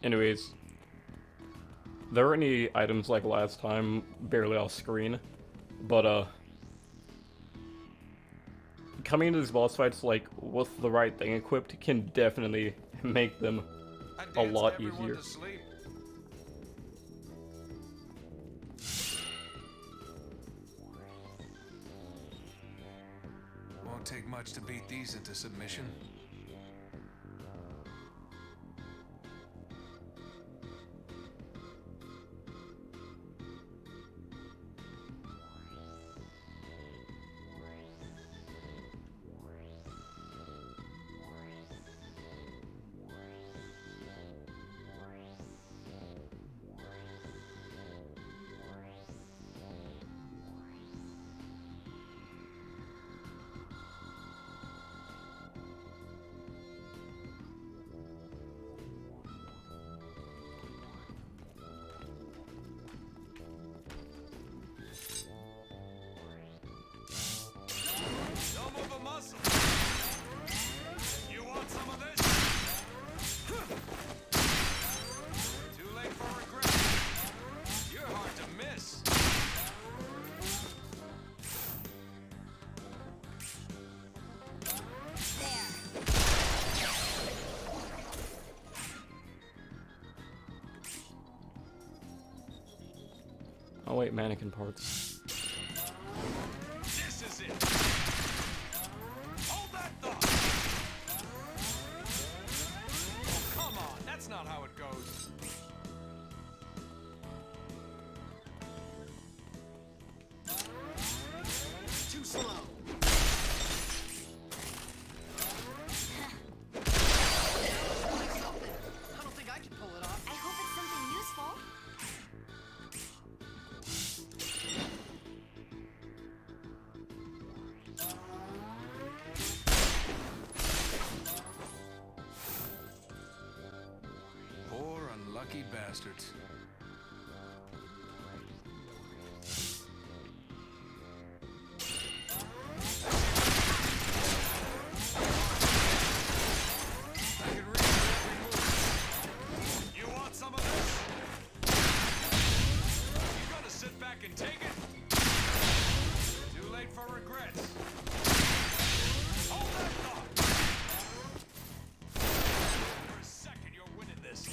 Anyways, there aren't any items like last time, barely off screen, but coming into these boss fights like with the right thing equipped can definitely make them I a danced lot everyone easier. to sleep. Won't take much to beat these into submission. Don't move a muscle. You want some of this? Too late for regret. You're hard to miss. Oh wait, mannequin parts. This is it. Hold that thought. Oh, come on. That's not how it goes. Too slow. I don't think I can pull it off. I hope it's something useful. Poor unlucky bastards. I can read your every move. You want some of this? You gonna sit back and take it? Too late for regrets. Hold that thought. For a second, you're winning this.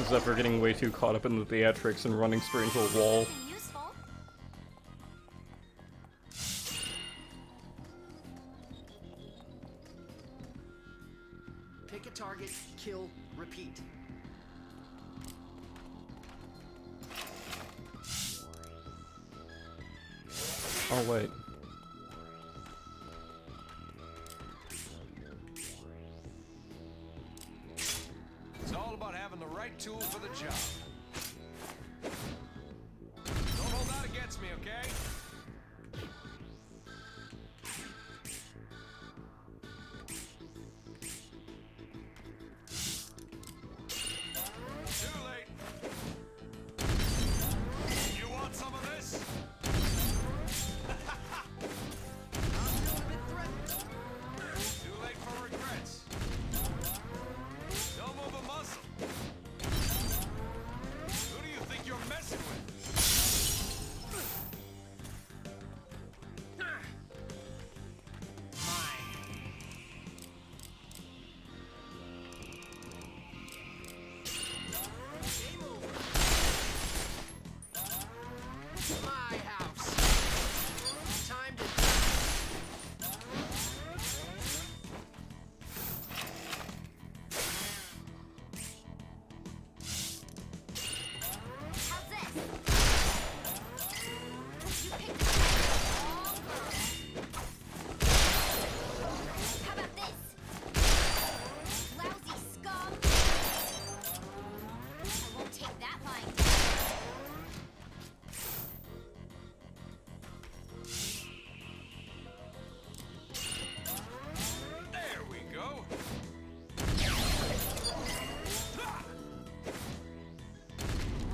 that we're getting way too caught up in the theatrics and running straight into a wall. Something useful. Pick a target, kill, repeat. Oh wait. It's all about having the right tool for the job. Don't hold that against me, okay? Too late. You want some of this? Too late for regrets. Don't move a muscle. Who do you think you're messing with? Game over. My house. Time to. How's this? You picked the wrong girl. How about this? Lousy scum. I won't take that lying down. There we go.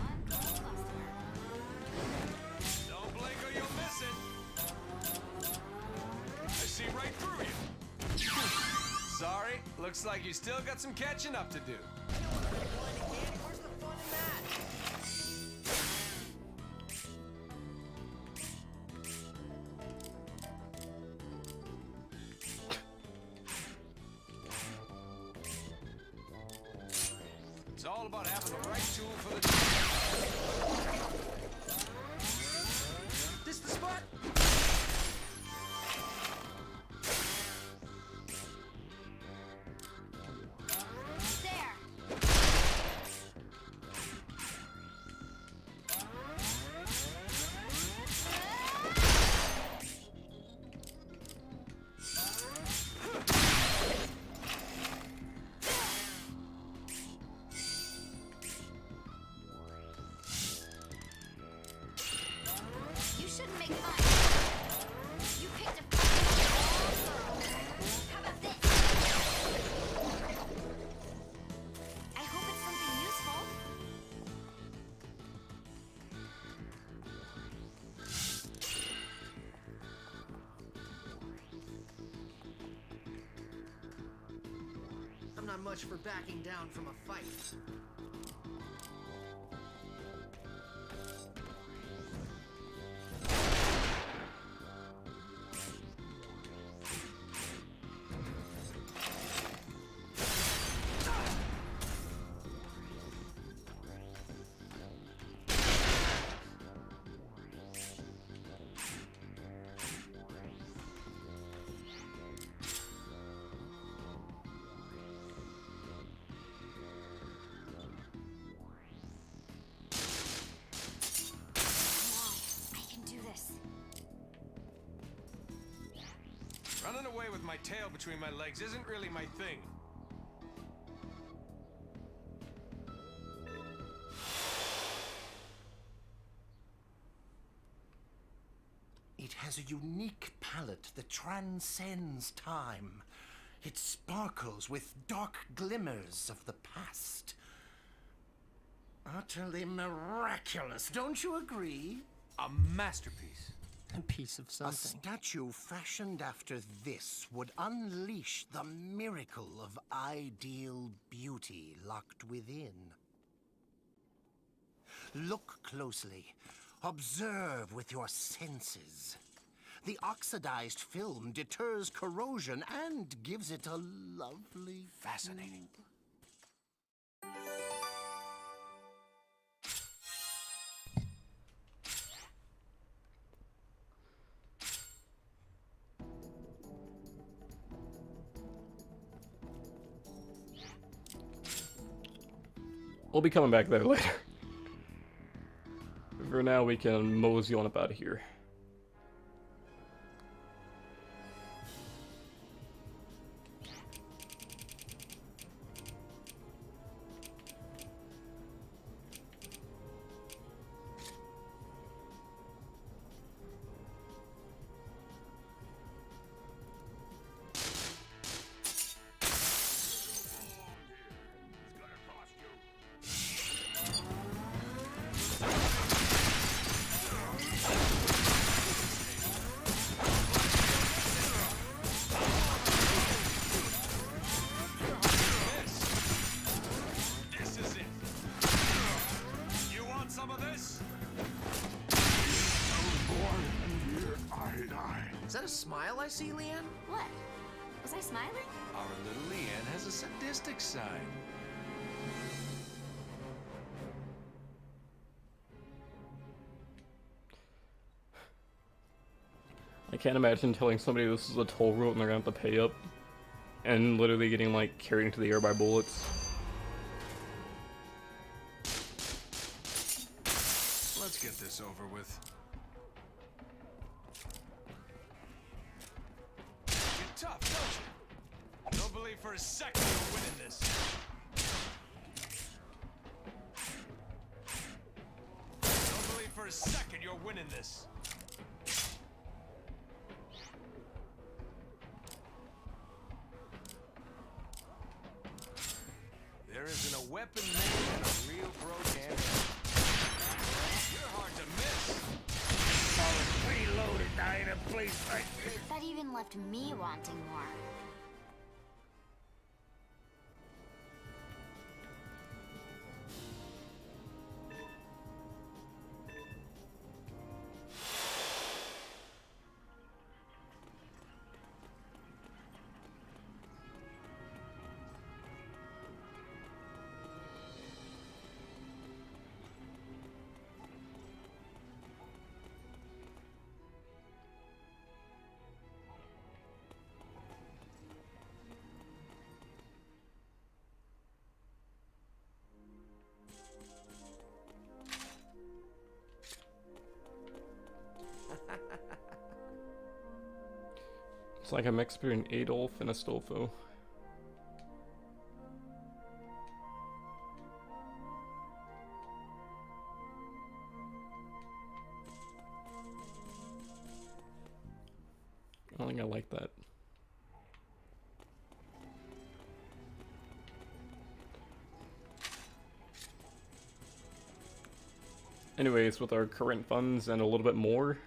One girl buster. Don't blink or you'll miss it. I see right through you. Sorry, looks like you still got some catching up to do. Where's the fun in that? It's all about having the right tool for the job. This the spot? There. You shouldn't make fun. You picked a fucking wrong girl. How about this? I hope it's something useful. I'm not much for backing down from a fight. I can do this. Running away with my tail between my legs isn't really my thing. It has a unique palette that transcends time. It sparkles with dark glimmers of the past. Utterly miraculous, don't you agree? A masterpiece. A piece of A something. statue fashioned after this would unleash the miracle of ideal beauty locked within. Look closely. Observe with your senses. The oxidized film deters corrosion and gives it a lovely... Fascinating. We'll be coming back there later. For now, we can mosey on up out of here. This is it. You want some of this? Is that a smile I see, Leanne? What? Was I smiling? Our little Leanne has a sadistic side. I can't imagine telling somebody this is a toll road and they're gonna have to pay up, and literally getting like carried into the air by bullets. Let's get this over with. You're tough, don't you? Don't believe for a second you're winning this. Don't believe for a second you're winning this. There isn't a weapon made in a real broke. You're hard to miss. That even left me wanting more. It's like a mix between Adolf and Astolfo. I don't think I like that. Anyways, with our current funds and a little bit more,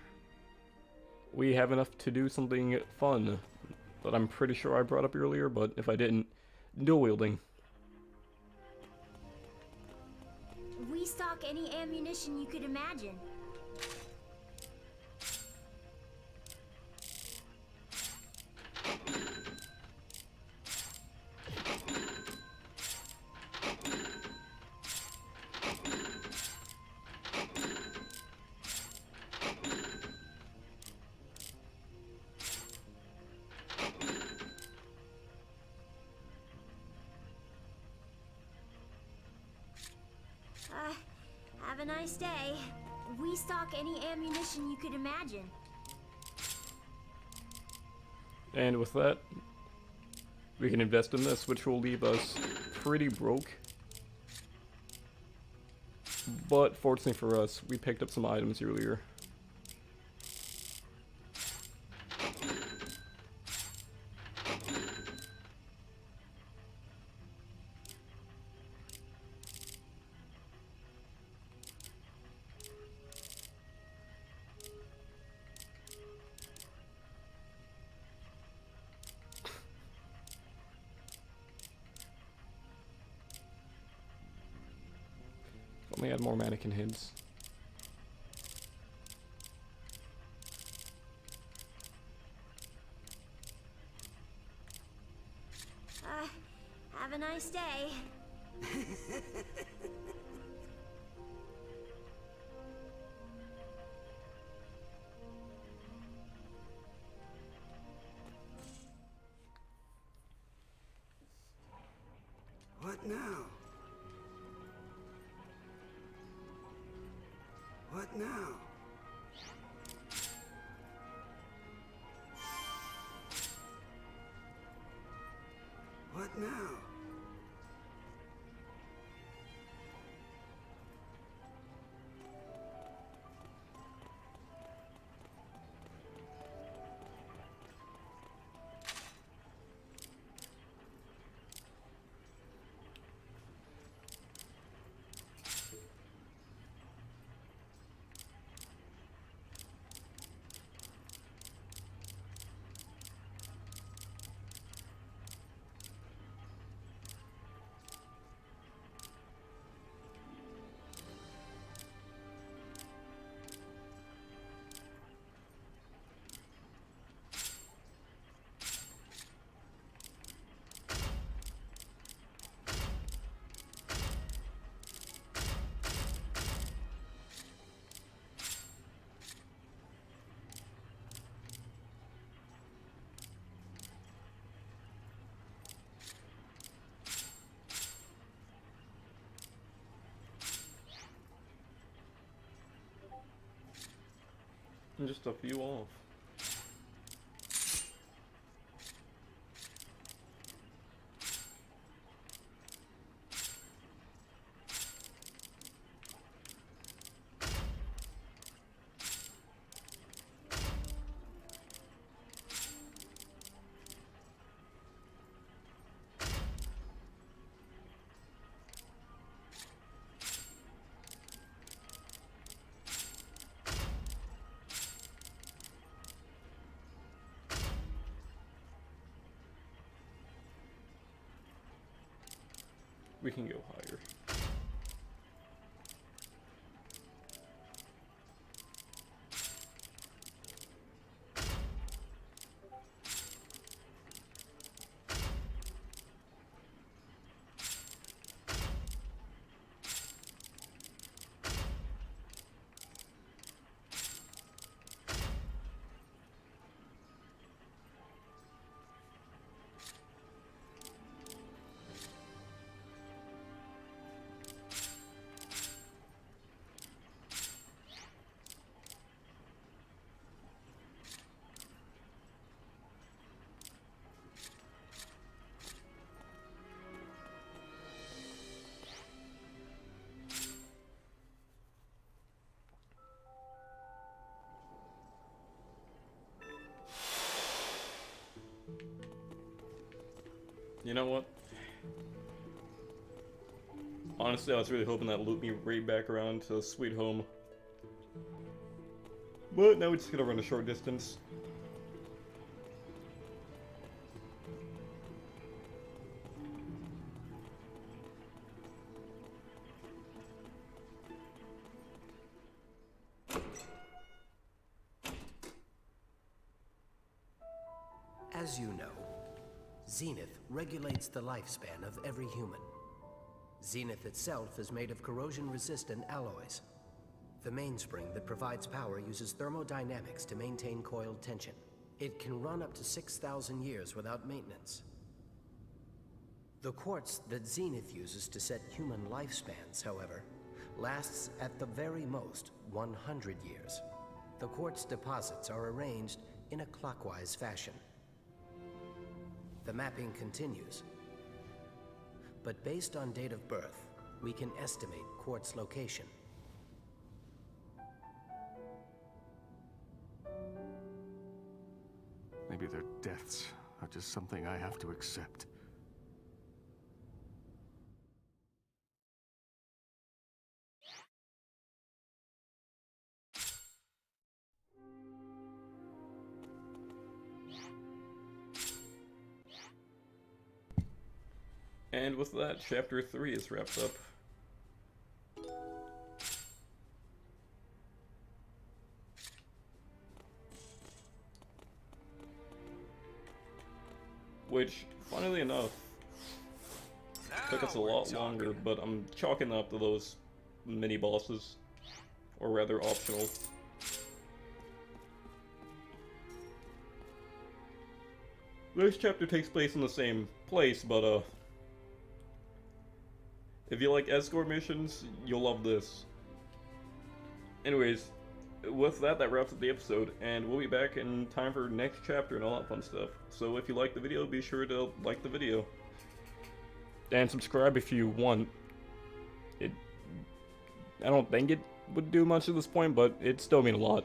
we have enough to do something fun that I'm pretty sure I brought up earlier, but if I didn't, dual wielding. We stock any ammunition you could imagine. Have a nice day. We stock any ammunition you could imagine. And with that, we can invest in this, which will leave us pretty broke. But fortunately for us, we picked up some items earlier. Only had more mannequin heads. Have a nice day. What now? now? What now? I'm just a few off. We can go higher. You know what? Honestly, I was really hoping that loop me right back around to Sweet Home. But now we're just gonna run a short distance. As you know, Zenith regulates the lifespan of every human. Zenith itself is made of corrosion-resistant alloys. The mainspring that provides power uses thermodynamics to maintain coiled tension. It can run up to 6,000 years without maintenance. The quartz that Zenith uses to set human lifespans, however, lasts at the very most 100 years. The quartz deposits are arranged in a clockwise fashion. The mapping continues. But based on date of birth, we can estimate quartz location. Maybe their deaths are just something I have to accept. And with that, Chapter 3 is wrapped up. Which, funnily enough, took us a lot longer, but I'm chalking up to those mini-bosses. Or rather, optional. This chapter takes place in the same place, but if you like escort missions, you'll love this. anyways, with that, that wraps up the episode, and we'll be back in time for next chapter and all that fun stuff. So if you like the video, be sure to like the video. And subscribe if you want. I don't think it would do much at this point, but it'd still mean a lot.